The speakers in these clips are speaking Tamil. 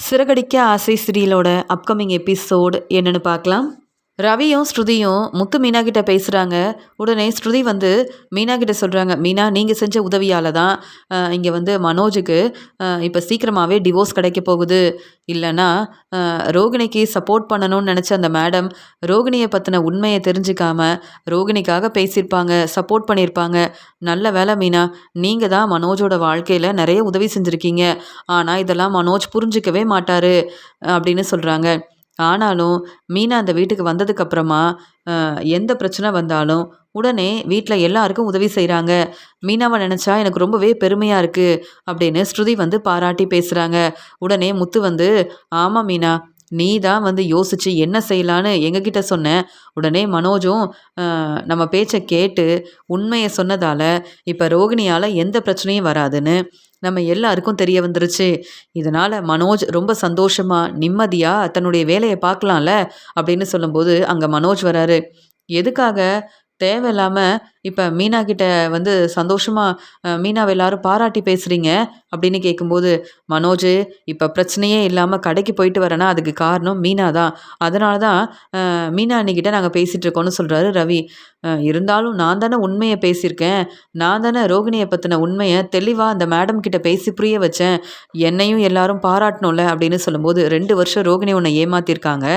சிறகடிக்க ஆசை சீரியலோட அப்கமிங் எபிசோட் என்னன்னு பார்க்கலாம். ரவியும் ஸ்ருதியும் முத்து மீனா கிட்ட பேசுகிறாங்க. உடனே ஸ்ருதி வந்து மீனா கிட்ட சொல்கிறாங்க, மீனா நீங்கள் செஞ்ச உதவியால் தான் இங்கே வந்து மனோஜுக்கு இப்போ சீக்கிரமாகவே டிவோர்ஸ் கிடைக்க போகுது. இல்லைன்னா ரோகிணிக்கு சப்போர்ட் பண்ணணும்னு நினச்ச அந்த மேடம் ரோகிணியை பற்றின உண்மையை தெரிஞ்சுக்காம ரோகிணிக்காக பேசியிருப்பாங்க, சப்போர்ட் பண்ணியிருப்பாங்க. நல்ல வேலை மீனா, நீங்கள் தான் மனோஜோட வாழ்க்கையில் நிறைய உதவி செஞ்சுருக்கீங்க. ஆனால் இதெல்லாம் மனோஜ் புரிஞ்சிக்கவே மாட்டார் அப்படின்னு சொல்கிறாங்க. ஆனாலும் மீனா அந்த வீட்டுக்கு வந்ததுக்கப்புறமா எந்த பிரச்சனை வந்தாலும் உடனே வீட்டில் எல்லாருக்கும் உதவி செய்கிறாங்க. மீனாவை நினச்சா எனக்கு ரொம்பவே பெருமையாக இருக்குது அப்படின்னு ஸ்ருதி வந்து பாராட்டி பேசுகிறாங்க. உடனே முத்து வந்து, ஆமாம் மீனா, நீ தான் வந்து யோசிச்சு என்ன செய்யலான்னு எங்ககிட்ட சொன்ன. உடனே மனோஜும் நம்ம பேச்சை கேட்டு உண்மையை சொன்னதால் இப்போ ரோகிணியால் எந்த பிரச்சனையும் வராதுன்னு நம்ம எல்லாருக்கும் தெரிய வந்துருச்சு. இதனால் மனோஜ் ரொம்ப சந்தோஷமா நிம்மதியாக தன்னுடைய வேலையை பார்க்கலாம்ல அப்படின்னு சொல்லும்போது அங்கே மனோஜ் வராரு. எதுக்காக தேவையில்லாமல் இப்போ மீனா கிட்ட வந்து சந்தோஷமாக மீனாவை எல்லாரும் பாராட்டி பேசுகிறீங்க அப்படின்னு கேட்கும்போது, மனோஜ், இப்போ பிரச்சனையே இல்லாமல் கடைக்கு போயிட்டு வரேன்னா அதுக்கு காரணம் மீனா தான். அதனால தான் மீனா அண்ணிக்கிட்ட நாங்கள் பேசிகிட்டு இருக்கோன்னு சொல்கிறாரு ரவி. இருந்தாலும் நான் தானே உண்மையை பேசியிருக்கேன். நான் தானே ரோகிணியை பற்றின உண்மையை தெளிவாக அந்த மேடம் கிட்ட பேசி புரிய வச்சேன். என்னையும் எல்லாரும் பாராட்டணும்ல அப்படின்னு சொல்லும்போது, 2 வருஷம் ரோகிணி உன்னை ஏமாத்திருக்காங்க.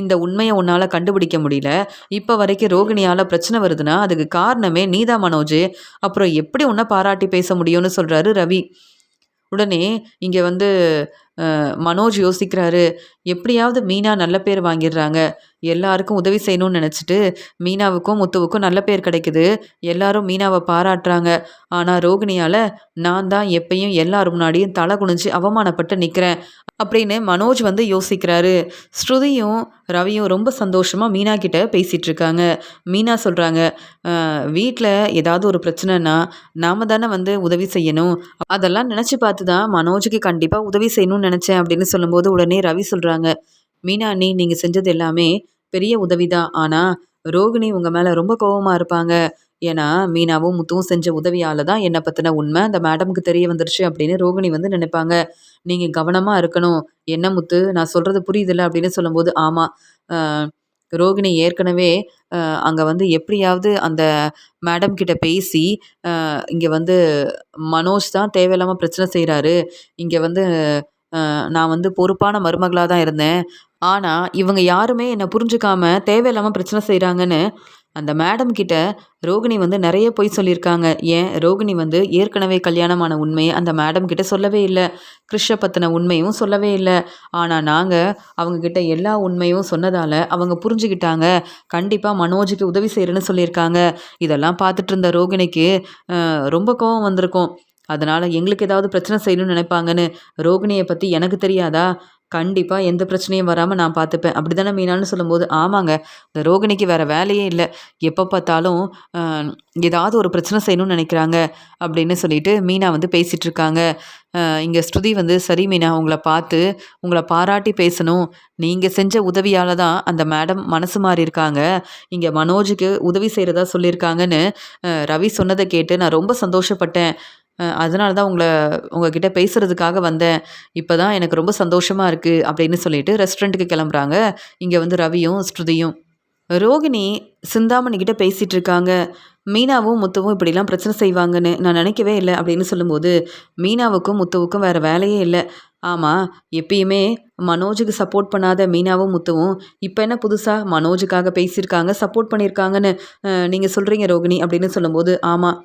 இந்த உண்மையை உன்னால் கண்டுபிடிக்க முடியல. இப்போ வரைக்கும் ரோகிணியால் பிரச்சனை வருதுன்னா அதுக்கு காரணமே நீதான் மனோஜ். அப்புறம் எப்படி உன்னை பாராட்டி பேச முடியும்னு சொல்கிறாரு ரவி. உடனே இங்கே வந்து மனோஜ் யோசிக்கிறாரு, எப்படியாவது மீனா நல்ல பேர் வாங்கிடுறாங்க. எல்லாருக்கும் உதவி செய்யணும்னு நினச்சிட்டு மீனாவுக்கும் முத்துவுக்கும் நல்ல பேர் கிடைக்குது. எல்லாரும் மீனாவை பாராட்டுறாங்க. ஆனால் ரோகிணியால் நான் தான் எப்பயும் எல்லாரும் முன்னாடியும் தலை குனிஞ்சு அவமானப்பட்டு நிற்கிறேன் அப்படின்னு மனோஜ் வந்து யோசிக்கிறாரு. ஸ்ருதியும் ரவியும் ரொம்ப சந்தோஷமாக மீனா கிட்ட பேசிகிட்டு இருக்காங்க. மீனா சொல்கிறாங்க, வீட்டில் ஏதாவது ஒரு பிரச்சனைனா நாம தானே வந்து உதவி செய்யணும். அதெல்லாம் நினச்சி பார்த்து தான் மனோஜுக்கு கண்டிப்பாக உதவி செய்யணும்னு நினச்சேன் அப்படின்னு சொல்லும்போது உடனே ரவி சொல்கிறாங்க, மீனா அண்ணி, நீங்கள் செஞ்சது எல்லாமே பெரிய உதவி தான். ஆனால் ரோகிணி உங்கள் மேலே ரொம்ப கோவமாக இருப்பாங்க. ஏன்னா மீனாவும் முத்துவும் செஞ்ச உதவியால் தான் என்னை பற்றின உண்மை அந்த மேடமுக்கு தெரிய வந்துருச்சு அப்படின்னு ரோகிணி வந்து நினைப்பாங்க. நீங்கள் கவனமாக இருக்கணும். என்ன முத்து, நான் சொல்கிறது புரியுதில்ல அப்படின்னு சொல்லும்போது, ஆமாம், ரோகிணி ஏற்கனவே அங்கே வந்து எப்படியாவது அந்த மேடம் கிட்ட பேசி இங்கே வந்து மனோஜ் தான் தேவையில்லாமல் பிரச்சனை செய்கிறாரு. இங்கே வந்து நான் வந்து பொறுப்பான மருமகளாக தான் இருந்தேன். ஆனால் இவங்க யாருமே என்னை புரிஞ்சுக்காம தேவையில்லாமல் பிரச்சனை செய்கிறாங்கன்னு அந்த மேடம் கிட்ட ரோகிணி வந்து நிறைய பொய் சொல்லியிருக்காங்க. ஏன், ரோகிணி வந்து ஏற்கனவே கல்யாணமான உண்மையை அந்த மேடம் கிட்ட சொல்லவே இல்லை. கிறிஷை பற்றின உண்மையும் சொல்லவே இல்லை. ஆனால் நாங்கள் அவங்கக்கிட்ட எல்லா உண்மையும் சொன்னதால் அவங்க புரிஞ்சுக்கிட்டாங்க. கண்டிப்பாக மனோஜுக்கு உதவி செய்கிறேன்னு சொல்லியிருக்காங்க. இதெல்லாம் பார்த்துட்டு இருந்த ரோகிணிக்கு ரொம்ப கோவம் வந்திருக்கும். அதனால் எங்களுக்கு ஏதாவது பிரச்சனை செய்யணும்னு நினைப்பாங்கன்னு. ரோகிணியை பற்றி எனக்கு தெரியாதா? கண்டிப்பாக எந்த பிரச்சனையும் வராமல் நான் பார்த்துப்பேன். அப்படி தானே மீனான்னு சொல்லும்போது, ஆமாங்க, இந்த ரோகிணிக்கு வேறு வேலையே இல்லை. எப்போ பார்த்தாலும் ஏதாவது ஒரு பிரச்சனை செய்யணும்னு நினைக்கிறாங்க அப்படின்னு சொல்லிட்டு மீனா வந்து பேசிகிட்டு இருக்காங்க. இங்கே ஸ்ருதி வந்து, சரி மீனா, உங்களை பாராட்டி பேசணும். நீங்கள் செஞ்ச உதவியால் தான் அந்த மேடம் மனசு மாறி இருக்காங்க. இங்கே மனோஜுக்கு உதவி செய்கிறதா சொல்லியிருக்காங்கன்னு ரவி சொன்னதை கேட்டு நான் ரொம்ப சந்தோஷப்பட்டேன். அதனால தான் உங்ககிட்ட பேசுகிறதுக்காக வந்தேன். இப்போ தான் எனக்கு ரொம்ப சந்தோஷமாக இருக்குது அப்படின்னு சொல்லிட்டு ரெஸ்டாரண்ட்டுக்கு கிளம்புறாங்க. இங்கே வந்து ரவியும் ஸ்ருதியும். ரோகிணி சிந்தாமணிக்கிட்ட பேசிகிட்டு இருக்காங்க. மீனாவும் முத்துவும் இப்படிலாம் பிரச்சனை செய்வாங்கன்னு நான் நினைக்கவே இல்லை அப்படின்னு சொல்லும்போது, மீனாவுக்கும் முத்துவுக்கும் வேறு வேலையே இல்லை. ஆமாம், எப்பயுமே மனோஜுக்கு சப்போர்ட் பண்ணாத மீனாவும் முத்துவும் இப்போ என்ன புதுசாக மனோஜுக்காக பேசியிருக்காங்க, சப்போர்ட் பண்ணியிருக்காங்கன்னு நீங்கள் சொல்கிறீங்க ரோகிணி அப்படின்னு சொல்லும்போது, ஆமாம்,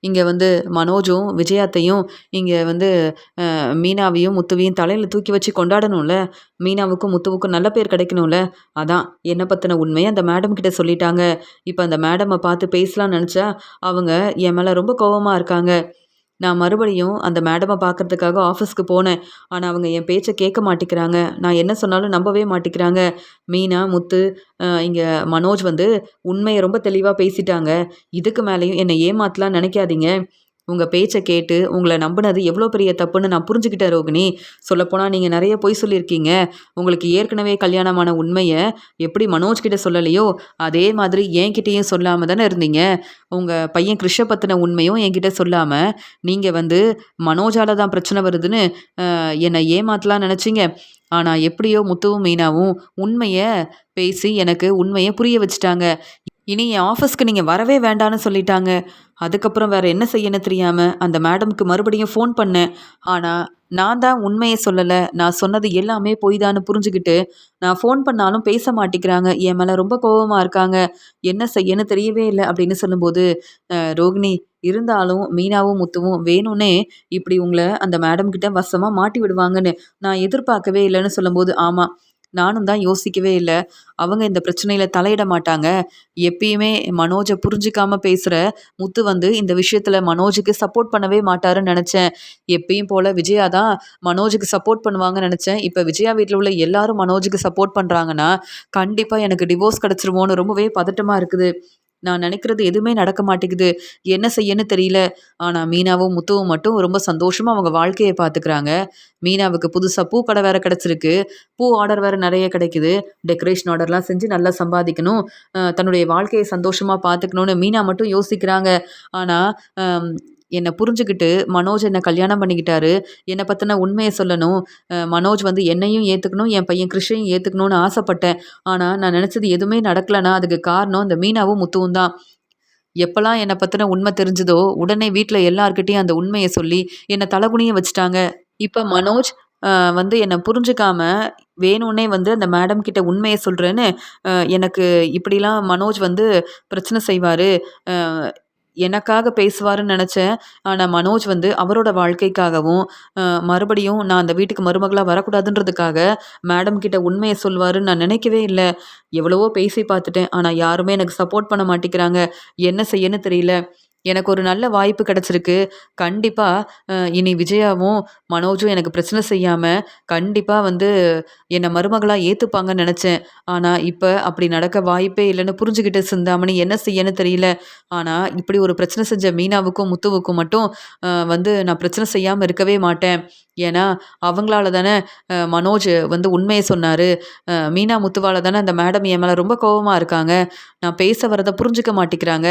இங்கே வந்து மனோஜும் விஜயாத்தையும் இங்கே வந்து மீனாவையும் முத்துவையும் தலையில் தூக்கி வச்சு கொண்டாடணும்ல. மீனாவுக்கும் முத்துவுக்கும் நல்ல பேர் கிடைக்கணும்ல. அதான் என்னை பற்றின உண்மையை அந்த மேடம் கிட்ட சொல்லிட்டாங்க. இப்போ அந்த மேடமை பார்த்து பேசலாம்னு நினச்சா அவங்க என் மேலே ரொம்ப கோவமாக இருக்காங்க. நான் மறுபடியும் அந்த மேடமை பார்க்கறதுக்காக ஆஃபீஸ்க்கு போனேன். ஆனால் அவங்க என் பேச்சை கேட்க மாட்டேங்கிறாங்க. நான் என்ன சொன்னாலும் நம்பவே மாட்டேங்கிறாங்க. மீனா, முத்து, இங்கே மனோஜ் வந்து உண்மையை ரொம்ப தெளிவாக பேசிட்டாங்க. இதுக்கு மேலேயும் என்னை ஏமாற்றலாம்னு நினைக்காதீங்க. உங்கள் பேச்சை கேட்டு உங்களை நம்பினது எவ்வளோ பெரிய தப்புன்னு நான் புரிஞ்சுக்கிட்டேன் ரோகிணி. சொல்லப்போனால் நீங்கள் நிறைய பொய் சொல்லியிருக்கீங்க. உங்களுக்கு ஏற்கனவே கல்யாணமான உண்மையை எப்படி மனோஜ் கிட்ட சொல்லலையோ அதே மாதிரி என்கிட்டயும் சொல்லாமல் தானே இருந்தீங்க. உங்கள் பையன் கிருஷை பற்றின உண்மையும் என்கிட்ட சொல்லாமல் நீங்கள் வந்து மனோஜால தான் பிரச்சனை வருதுன்னு என்னை ஏமாத்தலாம் நினச்சிங்க. ஆனால் எப்படியோ முத்துவும் மீனாவும் உண்மையை பேசி எனக்கு உண்மையை புரிய வச்சுட்டாங்க. இனி என் ஆஃபீஸ்க்கு நீங்கள் வரவே வேண்டான்னு சொல்லிட்டாங்க. அதுக்கப்புறம் வேறு என்ன செய்யணும் தெரியாமல் அந்த மேடம்க்கு மறுபடியும் ஃபோன் பண்ணேன். ஆனால் நான் தான் உண்மையை சொல்லலை, நான் சொன்னது எல்லாமே பொய் தான்னு புரிஞ்சுக்கிட்டு நான் ஃபோன் பண்ணாலும் பேச மாட்டேங்கிறாங்க. என் மேலே ரொம்ப கோபமாக இருக்காங்க. என்ன செய்யன்னு தெரியவே இல்லை அப்படின்னு சொல்லும்போது, ரோகிணி இருந்தாலும் மீனாவும் முத்துவும் வேணும்னே இப்படி உங்களை அந்த மேடம் கிட்ட வசமாக மாட்டி விடுவாங்கன்னு நான் எதிர்பார்க்கவே இல்லைன்னு சொல்லும்போது, ஆமாம் நானும் தான் யோசிக்கவே இல்லை. அவங்க இந்த பிரச்சனையில் தலையிட மாட்டாங்க. எப்பயுமே மனோஜை புரிஞ்சிக்காம பேசுகிற முத்து வந்து இந்த விஷயத்தில் மனோஜுக்கு சப்போர்ட் பண்ணவே மாட்டாருன்னு நினச்சேன். எப்பயும் போல் விஜயா தான் மனோஜுக்கு சப்போர்ட் பண்ணுவாங்கன்னு நினச்சேன். இப்போ விஜயா வீட்டில் உள்ள எல்லாரும் மனோஜுக்கு சப்போர்ட் பண்ணுறாங்கன்னா கண்டிப்பாக எனக்கு டிவோர்ஸ் கிடச்சிருமோன்னு ரொம்பவே பதட்டமாக இருக்குது. நான் நினைக்கிறது எதுவுமே நடக்க மாட்டேங்குது. என்ன செய்யன்னு தெரியல. ஆனால் மீனாவும் முத்துவும் மட்டும் ரொம்ப சந்தோஷமாக அவங்க வாழ்க்கையை பார்த்துக்கிறாங்க. மீனாவுக்கு புதுசாக பூ கடை வேறு கிடச்சிருக்கு. பூ ஆர்டர் வேறு நிறைய கிடைக்குது. டெக்கரேஷன் ஆர்டர்லாம் செஞ்சு நல்லா சம்பாதிக்கணும். தன்னுடைய வாழ்க்கையை சந்தோஷமாக பார்த்துக்கணுன்னு மீனா மட்டும் யோசிக்கிறாங்க. ஆனால் என்னை புரிஞ்சுக்கிட்டு மனோஜ் என்னை கல்யாணம் பண்ணிக்கிட்டாரு. என்னை பற்றின உண்மையை சொல்லணும். மனோஜ் வந்து என்னையும் ஏற்றுக்கணும், என் பையன் கிருஷ்ணையும் ஏற்றுக்கணும்னு ஆசைப்பட்டேன். ஆனால் நான் நினச்சது எதுவுமே நடக்கலைன்னா அதுக்கு காரணம் இந்த மீனாவும் முத்துவும் தான். எப்போல்லாம் என்னை பற்றின உண்மை தெரிஞ்சதோ உடனே வீட்டில் எல்லார்கிட்டையும் அந்த உண்மையை சொல்லி என்னை தலகுனிய வச்சுட்டாங்க. இப்போ மனோஜ் வந்து என்னை புரிஞ்சுக்காம வேணும்னே வந்து அந்த மேடம் கிட்ட உண்மையை சொல்கிறேன்னு எனக்கு இப்படிலாம் மனோஜ் வந்து பிரச்சனை செய்வார், எனக்காக பேசுவாருன்னு நினச்சேன். ஆனால் மனோஜ் வந்து அவரோட வாழ்க்கைக்காகவும் மறுபடியும் நான் அந்த வீட்டுக்கு மருமகளாக வரக்கூடாதுன்றதுக்காக மேடம் கிட்ட உண்மையை சொல்வாருன்னு நான் நினைக்கவே இல்லை. எவ்வளவோ பேசி பார்த்துட்டேன். ஆனால் யாருமே எனக்கு சப்போர்ட் பண்ண மாட்டேங்கிறாங்க. என்ன செய்யன்னு தெரியல. எனக்கு ஒரு நல்ல வாய்ப்பு கிடச்சிருக்கு. கண்டிப்பாக இனி விஜயாவும் மனோஜும் எனக்கு பிரச்சனை செய்யாமல் கண்டிப்பாக வந்து என்னை மருமகளாக ஏற்றுப்பாங்கன்னு நினச்சேன். ஆனால் இப்போ அப்படி நடக்க வாய்ப்பே இல்லைன்னு புரிஞ்சுக்கிட்டு சிந்தாமணி என்ன செய்யன்னு தெரியல. ஆனால் இப்படி ஒரு பிரச்சனை செஞ்ச மீனாவுக்கும் முத்துவுக்கும் மட்டும் வந்து நான் பிரச்சனை செய்யாமல் இருக்கவே மாட்டேன். ஏன்னா அவங்களால தானே மனோஜ் வந்து உண்மையை சொன்னார். மீனா முத்துவால தானே அந்த மேடம் என் மேலே ரொம்ப கோபமாக இருக்காங்க. நான் பேச வரதை புரிஞ்சுக்க மாட்டேங்கிறாங்க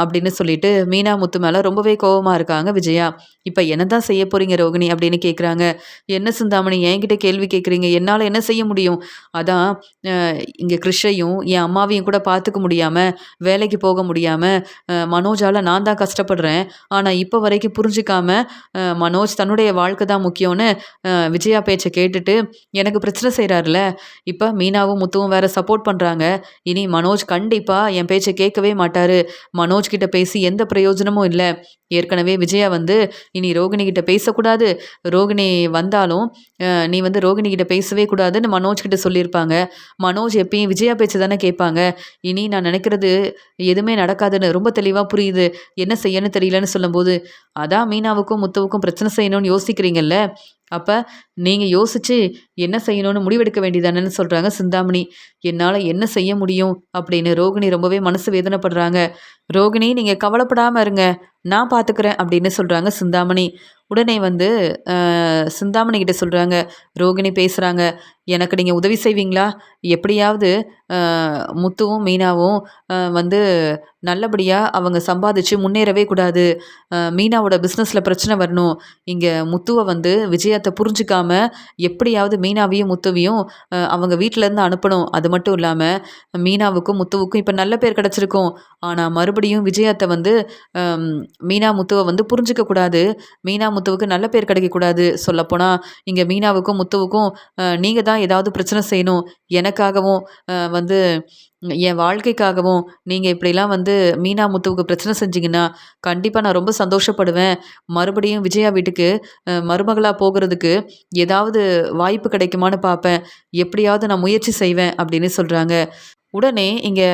அப்படின்னு சொல்லிட்டு மீனா முத்து மேலே ரொம்பவே கோபமாக இருக்காங்க விஜயா. இப்போ என்ன தான் செய்ய போகிறீங்க ரோகிணி அப்படின்னு கேட்குறாங்க. என்ன சிந்தாமணி என்கிட்ட கேள்வி கேட்குறீங்க? என்னால் என்ன செய்ய முடியும்? அதான் இங்கே கிருஷையும் என் அம்மாவையும் கூட பார்த்துக்க முடியாமல் வேலைக்கு போக முடியாமல் மனோஜால் நான் தான் கஷ்டப்படுறேன். ஆனால் இப்போ வரைக்கும் புரிஞ்சிக்காம மனோஜ் தன்னுடைய வாழ்க்கை தான் முக்கியம்னு விஜயா பேச்சை கேட்டுட்டு எனக்கு பிரச்சனை செய்கிறாருல. இப்போ மீனாவும் முத்துவும் வேற சப்போர்ட் பண்ணுறாங்க. இனி மனோஜ் கண்டிப்பாக என் பேச்சை கேட்கவே மாட்டார். மனோஜ் கிட்ட பேசி எந்த பிரயோஜனமும் இல்லை. ஏற்கனவே விஜயா வந்து இனி ரோகிணி கிட்ட பேசக்கூடாது, ரோகிணி வந்தாலும் நீ வந்து ரோகிணி கிட்ட பேசவே கூடாதுன்னு மனோஜ் கிட்ட சொல்லியிருப்பாங்க. மனோஜ் எப்பயும் விஜயா பேச்சு தானே கேட்பாங்க. இனி நான் நினைக்கிறது எதுவுமே நடக்காதுன்னு ரொம்ப தெளிவாக புரியுது. என்ன செய்யன்னு தெரியலன்னு சொல்லும்போது, அதான் மீனாவுக்கும் முத்துவுக்கும் பிரச்சனை செய்யணும்னு யோசிக்கிறீங்கல்ல, அப்போ நீங்கள் யோசித்து என்ன செய்யணும்னு முடிவெடுக்க வேண்டியதானேன்னு சொல்கிறாங்க சிந்தாமணி. என்னால் என்ன செய்ய முடியும் அப்படின்னு ரோகிணி ரொம்பவே மனசு வேதனைப்படுறாங்க. ரோகிணி நீங்கள் கவலைப்படாமல் இருங்க, நான் பார்த்துக்கிறேன் அப்படின்னு சொல்கிறாங்க சிந்தாமணி. உடனே வந்து சிந்தாமணி கிட்ட சொல்கிறாங்க. ரோகிணி பேசுகிறாங்க. எனக்கு நீங்கள் உதவி செய்வீங்களா? எப்படியாவது முத்துவும் மீனாவும் வந்து நல்லபடியாக அவங்க சம்பாதிச்சு முன்னேறவே கூடாது. மீனாவோட பிஸ்னஸில் பிரச்சனை வரணும். இங்கே முத்துவை வந்து விஜயத்தை புரிஞ்சிக்காம எப்படியாவது மீனாவையும் முத்துவையும் அவங்க வீட்டிலேருந்து அனுப்பணும். அது மட்டும் இல்லாமல் மீனாவுக்கும் முத்துவுக்கும் இப்போ நல்ல பேர் கிடச்சிருக்கும். ஆனால் மறுபடியும் விஜயத்தை வந்து மீனா முத்துவை வந்து புரிஞ்சிக்கக்கூடாது. மீனா முத்துவுக்கு நல்ல பேர் கிடைக்கக்கூடாது. சொல்லப்போனால் இங்கே மீனாவுக்கும் முத்துவுக்கும் நீங்கள் தான் ஏதாவது பிரச்சனை செய்யணும். எனக்காகவும் வந்து என் வாழ்க்கைக்காகவும் நீங்கள் இப்படிலாம் வந்து மீனா முத்துவுக்கு பிரச்சனை செஞ்சிங்கன்னா கண்டிப்பாக நான் ரொம்ப சந்தோஷப்படுவேன். மறுபடியும் விஜயா வீட்டுக்கு மருமகளாக போகிறதுக்கு ஏதாவது வாய்ப்பு கிடைக்குமான்னு பார்ப்பேன். எப்படியாவது நான் முயற்சி செய்வேன் அப்படின்னு சொல்கிறாங்க. உடனே இங்கே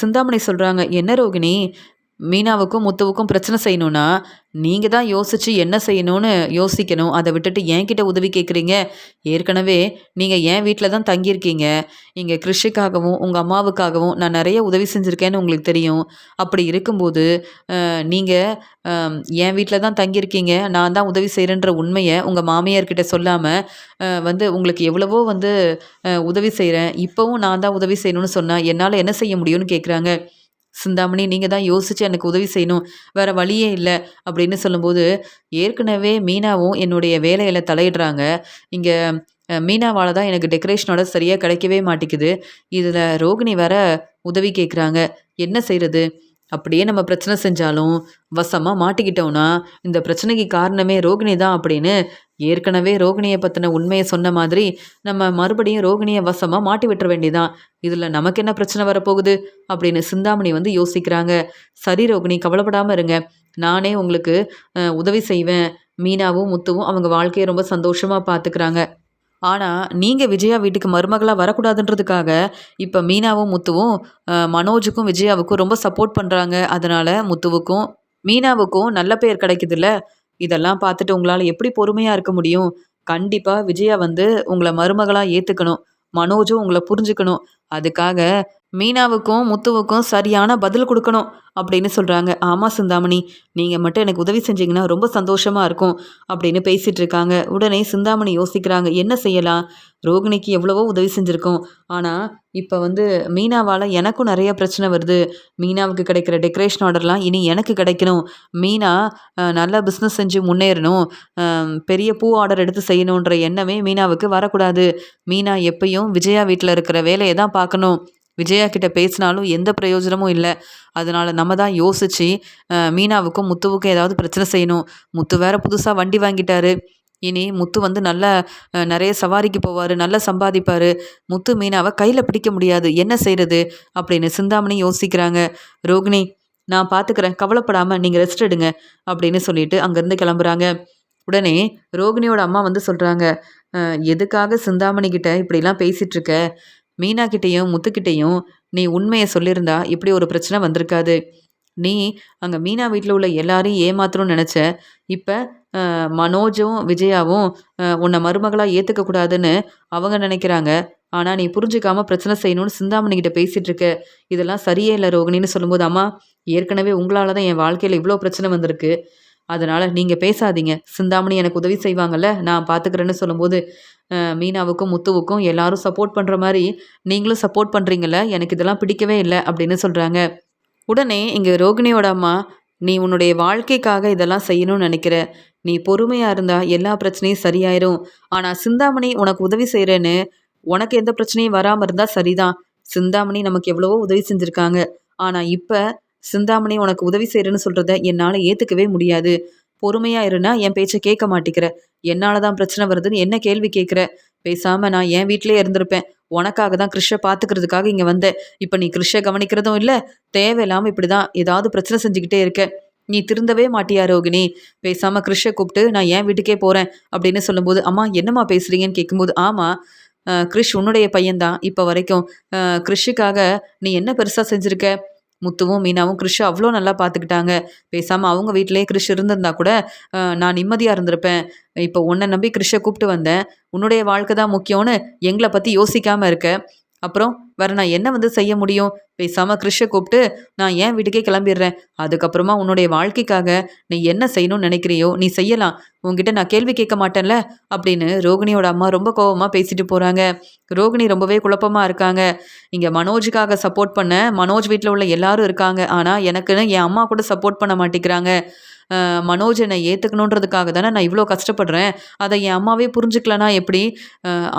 சிந்தாமணி சொல்கிறாங்க. என்ன ரோகிணி, மீனாவுக்கும் முத்துவுக்கும் பிரச்சனை செய்யணும்னா, நீங்க தான் யோசிச்சு என்ன செய்யணும்னு யோசிக்கணும். அத விட்டுட்டு என்கிட்ட உதவி கேட்குறீங்க. ஏற்கனவே நீங்க என் வீட்ல தான் தங்கியிருக்கீங்க. இங்க கிருஷிக்காகவும், உங்க அம்மாவுக்காகவும் நான் நெறைய உதவி செஞ்சிருக்கேன்னு உங்களுக்கு தெரியும். அப்படி இருக்கும்போது, நீங்க அ என் வீட்ல தான் தங்கியிருக்கீங்க. நான் தான் உதவி செய்றேன்ற உண்மைய உங்க மாமியார்கிட்ட சொல்லாம, உங்களுக்கு எவ்வளவோ உதவி செய்றேன். இப்பவும் நான் தான் உதவி செய்யணும்னு சொன்னா, என்னால என்ன செய்ய முடியும்னு கேட்குறாங்க. சிந்தாமணி நீங்க தான் யோசிச்சு எனக்கு உதவி செய்யணும். வேற வழியே இல்ல அப்படின்னு சொல்லும்போது, ஏற்கனவே மீனாவும் என்னுடைய வேலையில தலையிடுறாங்க. இங்க மீனாவால தான் எனக்கு டெக்கரேஷனோட சரியா கிடைக்கவே மாட்டேங்குது. இதுல ரோகிணி வேற உதவி கேட்குறாங்க. என்ன செய்றது? அப்படியே நம்ம பிரச்சனை செஞ்சாலும், வசமா மாட்டிக்கிட்டோம்னா, இந்த பிரச்சனைக்கு காரணமே ரோகிணி தான் அப்படின்னு ஏற்கனவே ரோகிணிய பத்தின உண்மைய சொன்ன மாதிரி, நம்ம மறுபடியும் ரோகிணிய வசமா மாட்டி விட்டுற வேண்டியதான். இதுல நமக்கு என்ன பிரச்சனை வரப்போகுது? அப்படின்னு சிந்தாமணி யோசிக்கிறாங்க. சரி ரோகிணி கவலைப்படாம இருங்க. நானே உங்களுக்கு உதவி செய்வேன். மீனாவும், முத்துவும் அவங்க வாழ்க்கைய ரொம்ப சந்தோஷமா பார்த்துக்கிறாங்க. ஆனா, நீங்க விஜயா வீட்டுக்கு மருமகளா வரக்கூடாதுன்றதுக்காக, இப்ப மீனாவும், முத்துவும் மனோஜுக்கும், விஜயாவுக்கும் ரொம்ப சப்போர்ட் பண்றாங்க. அதனால முத்துவுக்கும், மீனாவுக்கும் நல்ல பெயர் கிடைக்குதுல்ல. இதெல்லாம் பார்த்துட்டு உங்களால எப்படி பொறுமையா இருக்க முடியும்? கண்டிப்பா விஜயா உங்கள மருமகளா ஏத்துக்கணும். மனோஜும் உங்கள புரிஞ்சுக்கணும். அதுக்காக மீனாவுக்கும், முத்துவுக்கும் சரியான பதில் குடுக்கணும் அப்படின்னு சொல்றாங்க. ஆமா சிந்தாமணி, நீங்க மட்டும் எனக்கு உதவி செஞ்சீங்கன்னா ரொம்ப சந்தோஷமா இருக்கும் அப்படின்னு பேசிட்டு இருக்காங்க. உடனே சிந்தாமணி யோசிக்கிறாங்க. என்ன செய்யலாம்? ரோகிணிக்கு எவ்வளவோ உதவி செஞ்சிருக்கோம். ஆனா, இப்ப மீனாவால எனக்கும் நெறைய பிரச்சனை வருது. மீனாவுக்கு கிடைக்கிற டெக்கரேஷன் ஆர்டர்லாம் இனி எனக்கு கிடைக்கணும். மீனா நல்லா பிசினஸ் செஞ்சு முன்னேறணும். பெரிய பூ ஆர்டர் எடுத்து செய்யணுன்ற எண்ணமே மீனாவுக்கு வரக்கூடாது. மீனா எப்பயும் விஜயா வீட்ல இருக்கிற வேலைய தான் பார்க்கணும். விஜயா கிட்ட பேசினாலும் எந்த பிரயோஜனமும் இல்ல. அதனால நம்ம தான் யோசிச்சு மீனாவுக்கும், முத்துவுக்கும் ஏதாவது பிரச்சனை செய்யணும். முத்து வேற புதுசா வண்டி வாங்கிட்டாரு. இனி முத்து நல்லா நெறைய சவாரிக்கு போவாரு. நல்லா சம்பாதிப்பாரு. முத்து மீனாவ கையில பிடிக்க முடியாது. என்ன செய்றது? அப்படின்னு சிந்தாமணி யோசிக்கிறாங்க. ரோகிணி நான் பார்த்துக்கிறேன். கவலைப்படாம நீங்க ரெஸ்ட் எடுங்க அப்படின்னு சொல்லிட்டு அங்கேருந்து கிளம்புறாங்க. உடனே ரோகிணியோட அம்மா சொல்றாங்க. "அ எதுக்காக சிந்தாமணி கிட்ட இப்படிலாம் பேசிட்டு இருக்க? மீனா கிட்டயும், முத்துக்கிட்டயும் நீ உண்மைய சொல்லியிருந்தா இப்படி ஒரு பிரச்சனை வந்திருக்காது. நீ அங்க மீனா வீட்ல உள்ள எல்லாரையும் ஏமாத்தணும்னு நெனச்ச. இப்ப மனோஜும், விஜயாவும் உன்ன மருமகளா ஏத்துக்க கூடாதுன்னு அவங்க நெனைக்கிறாங்க. ஆனா நீ புரிஞ்சுக்காம பிரச்சனை செய்யணும்னு சிந்தாமணி கிட்ட பேசிட்டு இருக்க. இதெல்லாம் சரியே இல்ல ரோகிணின்னு சொல்லும்போது, அம்மா ஏற்கனவே உங்களால தான் என் வாழ்க்கையில இவ்ளோ பிரச்சனை வந்திருக்கு. அதனால நீங்க பேசாதீங்க. சிந்தாமணி எனக்கு உதவி செய்வாங்கல்ல, நான் பார்த்துக்கிறேன்னு சொல்லும்போது, மீனாவுக்கும், முத்துவுக்கும் எல்லாரும் சப்போர்ட் பண்ற மாரி, நீங்களும் சப்போர்ட் பண்றீங்கல்ல, எனக்கு இதெல்லாம் பிடிக்கவே இல்ல அப்படின்னு சொல்றாங்க. உடனே இங்க ரோகிணியோட அம்மா, "நீ உன்னுடைய வாழ்க்கைக்காக இதெல்லாம் செய்யணும்னு நெனைக்கிற. நீ பொறுமையா இருந்தா எல்லா பிரச்சனையும் சரியாயிரும். ஆனா சிந்தாமணி உனக்கு உதவி செய்றேன்னு, உனக்கு எந்த பிரச்சனையும் வராம இருந்தா சரிதான். சிந்தாமணி நமக்கு எவ்வளவோ உதவி செஞ்சிருக்காங்க. ஆனா இப்ப சிந்தாமணி உனக்கு உதவி செய்றேன்னு சொல்றத என்னால ஏத்துக்கவே முடியாது. பொறுமையா இருன்னா என் பேச்ச கேட்க மாட்டிக்கிற. என்னால தான் பிரச்சனை வருதுன்னு என்ன கேள்வி கேட்குற? பேசாம நான் என் வீட்லயே இருந்திருப்பேன். உனக்காக தான் கிருஷ்ஷ பார்த்துக்கிறதுக்காக இங்க வந்தேன். இப்ப நீ கிருஷ்ஷ கவனிக்கிறதும் இல்ல, தேவையில்லாம இப்படிதான் ஏதாவது பிரச்சனை செஞ்சுக்கிட்டே இருக்க. நீ திருந்தவே மாட்டியா ரோகிணி? பேசாம கிருஷ்ஷ கூப்பிட்டு நான் என் வீட்டுக்கே போறேன் அப்படின்னு சொல்லும்போது, அம்மா என்னம்மா பேசுறீங்கன்னு கேட்கும்போது, ஆமா கிருஷ் உன்னுடைய பையன் தான் இப்ப வரைக்கும். கிருஷ்ஷுக்காக நீ என்ன பெருசா செஞ்சிருக்க? முத்துவும், மீனாவும் கிருஷ்ஷ அவ்ளோ நல்லா பார்த்துக்கிட்டாங்க. பேசாம அவங்க வீட்லயே கிருஷ் இருந்திருந்தா கூட, நான் நிம்மதியா இருந்திருப்பேன். இப்போ உன்ன நம்பி கிருஷ்ஷ கூப்பிட்டு வந்தேன். உன்னுடைய வாழ்க்கை தான் முக்கியம்னு எங்கள பத்தி யோசிக்காம இருக்க. அப்புறம் வேற நான் என்ன செய்ய முடியும்? பேசாம கிருஷ்ஷ கூப்பிட்டு நான் என் வீட்டுக்கே கிளம்பிடுறேன். அதுக்கப்புறமா உன்னுடைய வாழ்க்கைக்காக நீ என்ன செய்யணும்னு நினைக்கிறியோ நீ செய்யலாம். உன்கிட்ட நான் கேள்வி கேட்க மாட்டேன்ல அப்படின்னு ரோகிணியோட அம்மா ரொம்ப கோவமா பேசிட்டு போறாங்க. ரோகிணி ரொம்பவே குழப்பமா இருக்காங்க. இங்க மனோஜுக்காக சப்போர்ட் பண்ண மனோஜ் வீட்ல உள்ள எல்லாரும் இருக்காங்க. ஆனா எனக்குன்னு என் அம்மா கூட சப்போர்ட் பண்ண மாட்டேங்கிறாங்க. மனோஜ் என்னை ஏத்துக்கணுன்றதுக்காக தானே நான் இவ்ளோ கஷ்டப்படுறேன். அத என் அம்மாவே புரிஞ்சுக்கலனா எப்படி?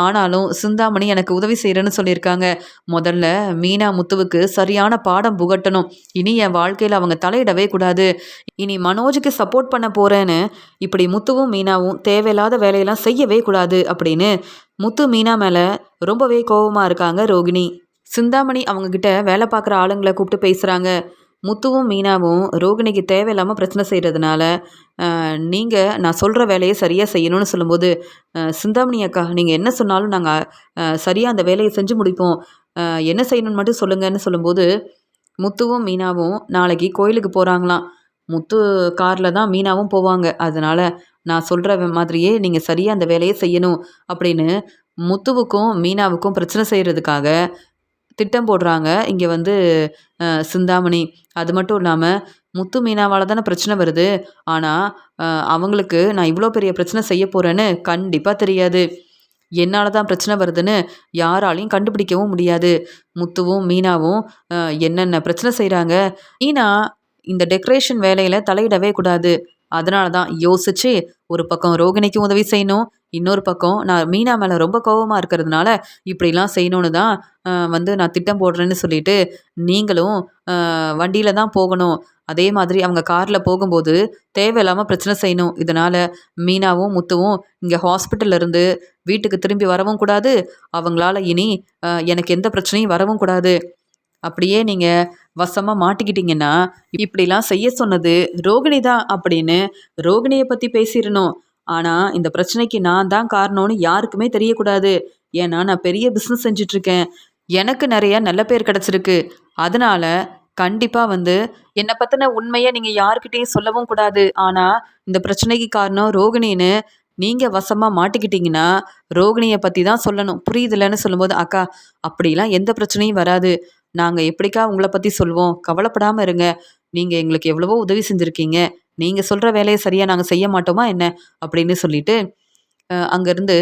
ஆனாலும் சிந்தாமணி எனக்கு உதவி செய்றேன்னு சொல்லியிருக்காங்க. முதல்ல மீனா, முத்துவுக்கு சரியான பாடம் புகட்டணும். இனி என் வாழ்க்கையில அவங்க தலையிடவே கூடாது. இனி மனோஜுக்கு சப்போர்ட் பண்ண போறேன்னு, இப்படி முத்துவும், மீனாவும் தேவையில்லாத வேலையெல்லாம் செய்யவே கூடாது அப்படின்னு முத்து, மீனா மேல ரொம்பவே கோவமா இருக்காங்க ரோகிணி. சிந்தாமணி அவங்க கிட்ட வேலை பார்க்குற ஆளுங்கள கூப்பிட்டு பேசுறாங்க. முத்துவும், மீனாவும் ரோகிணிக்கு தேவையில்லாம பிரச்சனை செய்றதுனால, நீங்க நான் சொல்ற வேலைய சரியா செய்யணும்னு சொல்லும்போது, சிந்தாமணி அக்கா நீங்க என்ன சொன்னாலும் நாங்க சரியா அந்த வேலைய செஞ்சு முடிப்போம். என்ன செய்யணும்னு மட்டும் சொல்லுங்கன்னு சொல்லும்போது, முத்துவும் மீனாவும் நாளைக்கு கோயிலுக்கு போகிறாங்களாம். முத்து காரில் தான் மீனாவும் போவாங்க. அதனால் நான் சொல்கிற மாதிரியே நீங்கள் சரியாக அந்த வேலையை செய்யணும் அப்படின்னு முத்துவுக்கும் மீனாவுக்கும் பிரச்சனை செய்கிறதுக்காக திட்டம் போடுறாங்க இங்கே வந்து சிந்தாமணி. அது மட்டும் இல்லாமல் முத்து மீனாவால் தானே பிரச்சனை வருது. ஆனால் அவங்களுக்கு நான் இவ்வளோ பெரிய பிரச்சனை செய்ய போகிறேன்னு கண்டிப்பாக தெரியாது. என்னால தான் பிரச்சனை வருதுன்னு யாராலையும் கண்டுபிடிக்கவும் முடியாது. முத்துவும் மீனாவும் என்னென்ன பிரச்சனை செய்கிறாங்க. மீனா இந்த டெக்கரேஷன் வேலையில் தலையிடவே கூடாது. அதனால தான் யோசிச்சு ஒரு பக்கம் ரோகிணிக்கும் உதவி செய்யணும். இன்னொரு பக்கம் நான் மீனா மேலே ரொம்ப கோவமாக இருக்கிறதுனால இப்படிலாம் செய்யணும்னு தான் வந்து நான் திட்டம் போடுறேன்னு சொல்லிட்டு நீங்களும் வண்டியில் தான் போகணும். அதே மாதிரி அவங்க காரில் போகும்போது தேவையில்லாமல் பிரச்சனை செய்யணும். இதனால் மீனாவும் முத்துவும் இங்கே ஹாஸ்பிட்டல்ல இருந்து வீட்டுக்கு திரும்பி வரவும் கூடாது. அவங்களால இனி எனக்கு எந்த பிரச்சனையும் வரவும் கூடாது. அப்படியே நீங்கள் வசமாக மாட்டிக்கிட்டீங்கன்னா இப்படிலாம் செய்ய சொன்னது ரோகிணி தான் அப்படின்னு ரோகிணியை பற்றி பேசிடணும். ஆனால் இந்த பிரச்சனைக்கு நான் தான் காரணம்னு யாருக்குமே தெரியக்கூடாது. ஏன்னா நான் பெரிய பிஸ்னஸ் செஞ்சிட்ருக்கேன். எனக்கு நிறைய நல்ல பேர் கிடச்சிருக்கு. அதனால கண்டிப்பாக வந்து என்னை பற்றின உண்மையை நீங்கள் யாருக்கிட்டேயும் சொல்லவும் கூடாது. ஆனால் இந்த பிரச்சனைக்கு காரணம் ரோகிணின்னு நீங்கள் வசமாக மாட்டிக்கிட்டீங்கன்னா ரோகிணியை பற்றி தான் சொல்லணும். புரியுதில்லன்னு சொல்லும்போது, அக்கா அப்படிலாம் எந்த பிரச்சனையும் வராது. நாங்கள் எப்படிக்கா உங்களை பற்றி சொல்வோம். கவலைப்படாமல் இருங்க. நீங்கள் எங்களுக்கு எவ்வளவோ உதவி செஞ்சுருக்கீங்க. நீங்கள் சொல்கிற வேலையை சரியாக நாங்கள் செய்ய மாட்டோமா என்ன அப்படின்னு சொல்லிட்டு அங்கேருந்து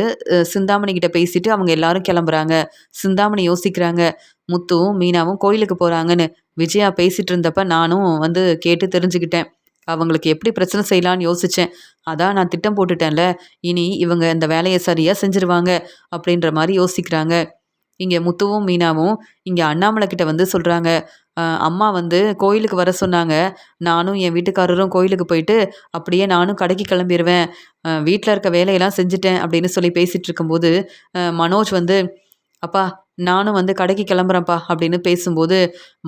சிந்தாமணி கிட்ட பேசிட்டு அவங்க எல்லாரும் கிளம்புறாங்க. சிந்தாமணி யோசிக்கிறாங்க, முத்துவும் மீனாவும் கோயிலுக்கு போகிறாங்கன்னு. விஜயா பேசிகிட்டு இருந்தப்ப நானும் வந்து கேட்டு தெரிஞ்சுக்கிட்டேன். அவங்களுக்கு எப்படி பிரச்சனை செய்யலான்னு யோசித்தேன். அதான் நான் திட்டம் போட்டுட்டேன்ல, இனி இவங்க இந்த வேலையை சரியாக செஞ்சுருவாங்க அப்படின்ற மாதிரி யோசிக்கிறாங்க. இங்கே முத்துவும் மீனாவும் இங்கே அண்ணாமலை கிட்ட வந்து சொல்கிறாங்க, அம்மா வந்து கோயிலுக்கு வர சொன்னாங்க. நானும் என் வீட்டுக்காரரும் கோயிலுக்கு போயிட்டு அப்படியே நானும் கடைக்கு கிளம்பிடுவேன். வீட்டில் இருக்க வேலையெல்லாம் செஞ்சுட்டேன் அப்படின்னு சொல்லி பேசிகிட்டு இருக்கும்போது மனோஜ் வந்து, அப்பா நானும் வந்து கடைக்கு கிளம்புறேன்ப்பா அப்படின்னு பேசும்போது,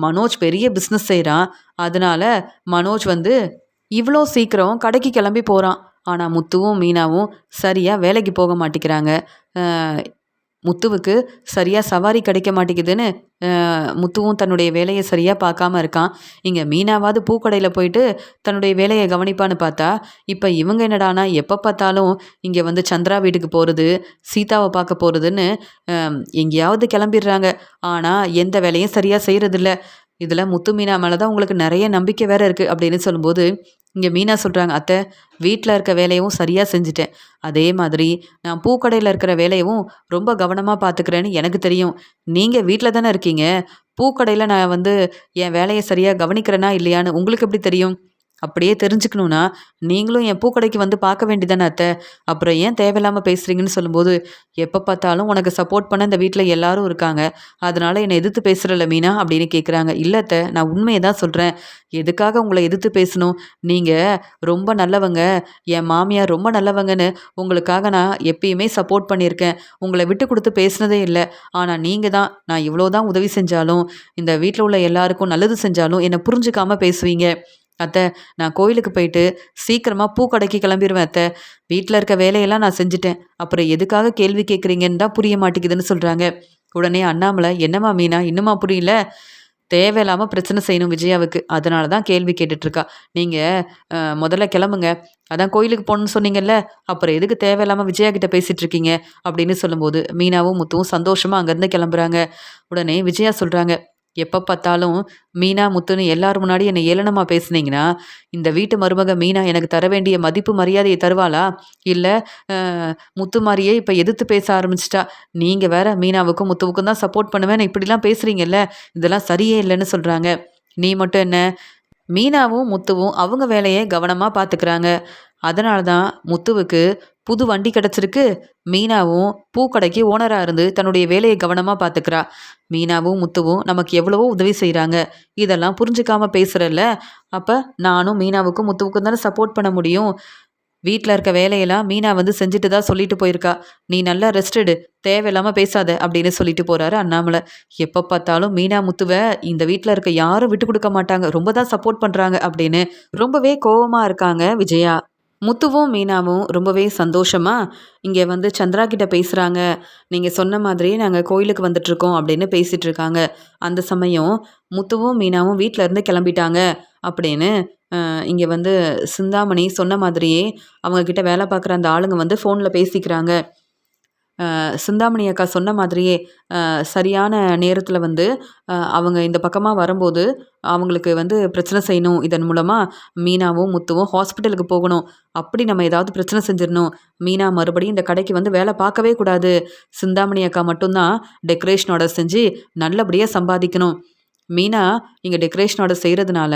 மனோஜ் பெரிய பிஸ்னஸ் செய்கிறான். அதனால மனோஜ் வந்து இவ்வளோ சீக்கிரம் கடைக்கு கிளம்பி போகிறான். ஆனால் முத்துவும் மீனாவும் சரியாக வேலைக்கு போக மாட்டேங்கிறாங்க. முத்துவுக்கு சரியாக சவாரி கிடைக்க மாட்டேங்குதுன்னு முத்துவும் தன்னுடைய வேலையை சரியாக பார்க்காம இருக்கான். இங்கே மீனாவாவது பூக்கடையில் போயிட்டு தன்னுடைய வேலையை கவனிப்பான்னு பார்த்தா, இப்போ இவங்க என்னடானா எப்போ பார்த்தாலும் இங்கே வந்து சந்திரா வீட்டுக்கு போகிறது, சீதாவை பார்க்க போகிறதுன்னு எங்கேயாவது கிளம்பிடுறாங்க. ஆனால் எந்த வேலையும் சரியாக செய்கிறதில்ல. இதில் முத்து மீனா மேலே தான் உங்களுக்கு நிறைய நம்பிக்கை வேறு இருக்குது அப்படின்னு சொல்லும்போது, இங்கே மீனா சொல்கிறாங்க, அத்தை வீட்டில் இருக்க வேலையும் சரியாக செஞ்சுட்டேன். அதே மாதிரி நான் பூக்கடையில் இருக்கிற வேலையும் ரொம்ப கவனமாக பார்த்துக்கிறேன்னு எனக்கு தெரியும். நீங்கள் வீட்டில் தானே இருக்கீங்க. பூக்கடையில் நான் வந்து என் வேலையை சரியாக கவனிக்கிறேனா இல்லையான்னு உங்களுக்கு எப்படி தெரியும்? அப்படியே தெரிஞ்சுக்கணுன்னா நீங்களும் என் பூக்கடைக்கு வந்து பார்க்க வேண்டியதானே அத்தை. அப்புறம் ஏன் தேவையில்லாமல் பேசுகிறீங்கன்னு சொல்லும்போது, எப்போ பார்த்தாலும் உனக்கு சப்போர்ட் பண்ண இந்த வீட்டில் எல்லாரும் இருக்காங்க. அதனால் என்னை எதிர்த்து பேசுகிறல்ல மீனா அப்படின்னு கேட்குறாங்க. இல்லை அத்தை, நான் உண்மையை தான் சொல்கிறேன். எதுக்காக உங்களை எதிர்த்து பேசணும்? நீங்கள் ரொம்ப நல்லவங்க, என் மாமியார் ரொம்ப நல்லவங்கன்னு உங்களுக்காக நான் எப்பயுமே சப்போர்ட் பண்ணியிருக்கேன். உங்களை விட்டு கொடுத்து பேசினதே இல்லை. ஆனால் நீங்கள் தான் நான் இவ்வளோ தான் உதவி செஞ்சாலும், இந்த வீட்டில் உள்ள எல்லாருக்கும் நல்லது செஞ்சாலும் என்னை புரிஞ்சுக்காமல் பேசுவீங்க. அத்தை நான் கோயிலுக்கு போயிட்டு சீக்கிரமாக பூக்கடைக்கு கிளம்பிடுவேன் அத்தை. வீட்டில் இருக்க வேலையெல்லாம் நான் செஞ்சுட்டேன். அப்புறம் எதுக்காக கேள்வி கேட்குறீங்கன்னு தான் புரிய மாட்டேங்குதுன்னு சொல்கிறாங்க. உடனே அண்ணாமலை, என்னம்மா மீனா இன்னுமா புரியல? தேவையில்லாமல் பிரச்சனை செய்யணும் விஜயாவுக்கு. அதனால தான் கேள்வி கேட்டுட்ருக்கா. நீங்கள் முதல்ல கிளம்புங்க. அதான் கோயிலுக்கு போகணுன்னு சொன்னீங்கல்ல, அப்புறம் எதுக்கு தேவையில்லாமல் விஜயா கிட்ட பேசிகிட்டு இருக்கீங்க அப்படின்னு சொல்லும்போது மீனாவும் முத்துவும் சந்தோஷமாக அங்கேருந்து கிளம்புறாங்க. உடனே விஜயா சொல்கிறாங்க, எப்போ பார்த்தாலும் மீனா முத்துன்னு எல்லாரும் முன்னாடி என்னை ஏளனமாக பேசுனீங்கன்னா இந்த வீட்டு மருமக மீனா எனக்கு தர வேண்டிய மதிப்பு மரியாதையை தருவாளா? இல்லை முத்து மாதிரியே இப்போ எதிர்த்து பேச ஆரம்பிச்சிட்டா. நீங்கள் வேற மீனாவுக்கும் முத்துவுக்கும் தான் சப்போர்ட் பண்ணுவேன் இப்படிலாம் பேசுகிறீங்கல்ல, இதெல்லாம் சரியே இல்லைன்னு சொல்கிறாங்க. நீ மட்டும் என்ன, மீனாவும் முத்துவும் அவங்க வேலையை கவனமாக பார்த்துக்கிறாங்க. அதனால தான் முத்துவுக்கு புது வண்டி கிடச்சிருக்கு. மீனாவும் பூக்கடைக்கு ஓனராக இருந்து தன்னுடைய வேலையை கவனமாக பார்த்துக்கிறா. மீனாவும் முத்துவும் நமக்கு எவ்வளவோ உதவி செய்கிறாங்க. இதெல்லாம் புரிஞ்சுக்காம பேசுகிறல்ல, அப்போ நானும் மீனாவுக்கும் முத்துவுக்கும் தானே சப்போர்ட் பண்ண முடியும். வீட்டில் இருக்க வேலையெல்லாம் மீனா வந்து செஞ்சுட்டு தான் சொல்லிட்டு போயிருக்கா. நீ நல்லா ரெஸ்ட் எடு, தேவையில்லாமல் பேசாத அப்படின்னு சொல்லிட்டு போகிறாரு அண்ணாமலை. எப்போ பார்த்தாலும் மீனா முத்துவை இந்த வீட்டில் இருக்க யாரும் விட்டு கொடுக்க மாட்டாங்க, ரொம்ப தான் சப்போர்ட் பண்ணுறாங்க அப்படின்னு ரொம்பவே கோவமாக இருக்காங்க விஜயா. முத்துவும் மீனாவும் ரொம்பவே சந்தோஷமா இங்கே வந்து சந்திரா கிட்ட பேசுகிறாங்க. நீங்கள் சொன்ன மாதிரியே நாங்கள் கோயிலுக்கு வந்துட்ருக்கோம் அப்படின்னு பேசிகிட்டு இருக்காங்க. அந்த சமயம் முத்துவும் மீனாவும் வீட்டில் இருந்து கிளம்பிட்டாங்க அப்படின்னு இங்கே வந்து சிந்தாமணி சொன்ன மாதிரியே அவங்கக்கிட்ட வேலை பார்க்குற அந்த ஆளுங்க வந்து ஃபோனில் பேசிக்கிறாங்க. சிந்தாமணி அக்கா சொன்ன மாதிரியே சரியான நேரத்தில் வந்து அவங்க இந்த பக்கமாக வரும்போது அவங்களுக்கு வந்து பிரச்சனை செய்யணும். இதன் மூலமாக மீனாவும் முத்துவும் ஹாஸ்பிட்டலுக்கு போகணும். அப்படி நம்ம ஏதாவது பிரச்சனை செஞ்சிடணும். மீனா மறுபடியும் இந்த கடைக்கு வந்து வேலை பார்க்கவே கூடாது. சிந்தாமணி அக்கா மட்டும்தான் டெக்கரேஷன் ஆர்டர் செஞ்சு நல்லபடியாக சம்பாதிக்கணும். மீனா இங்கே டெக்கரேஷன் ஆர்டர் செய்கிறதுனால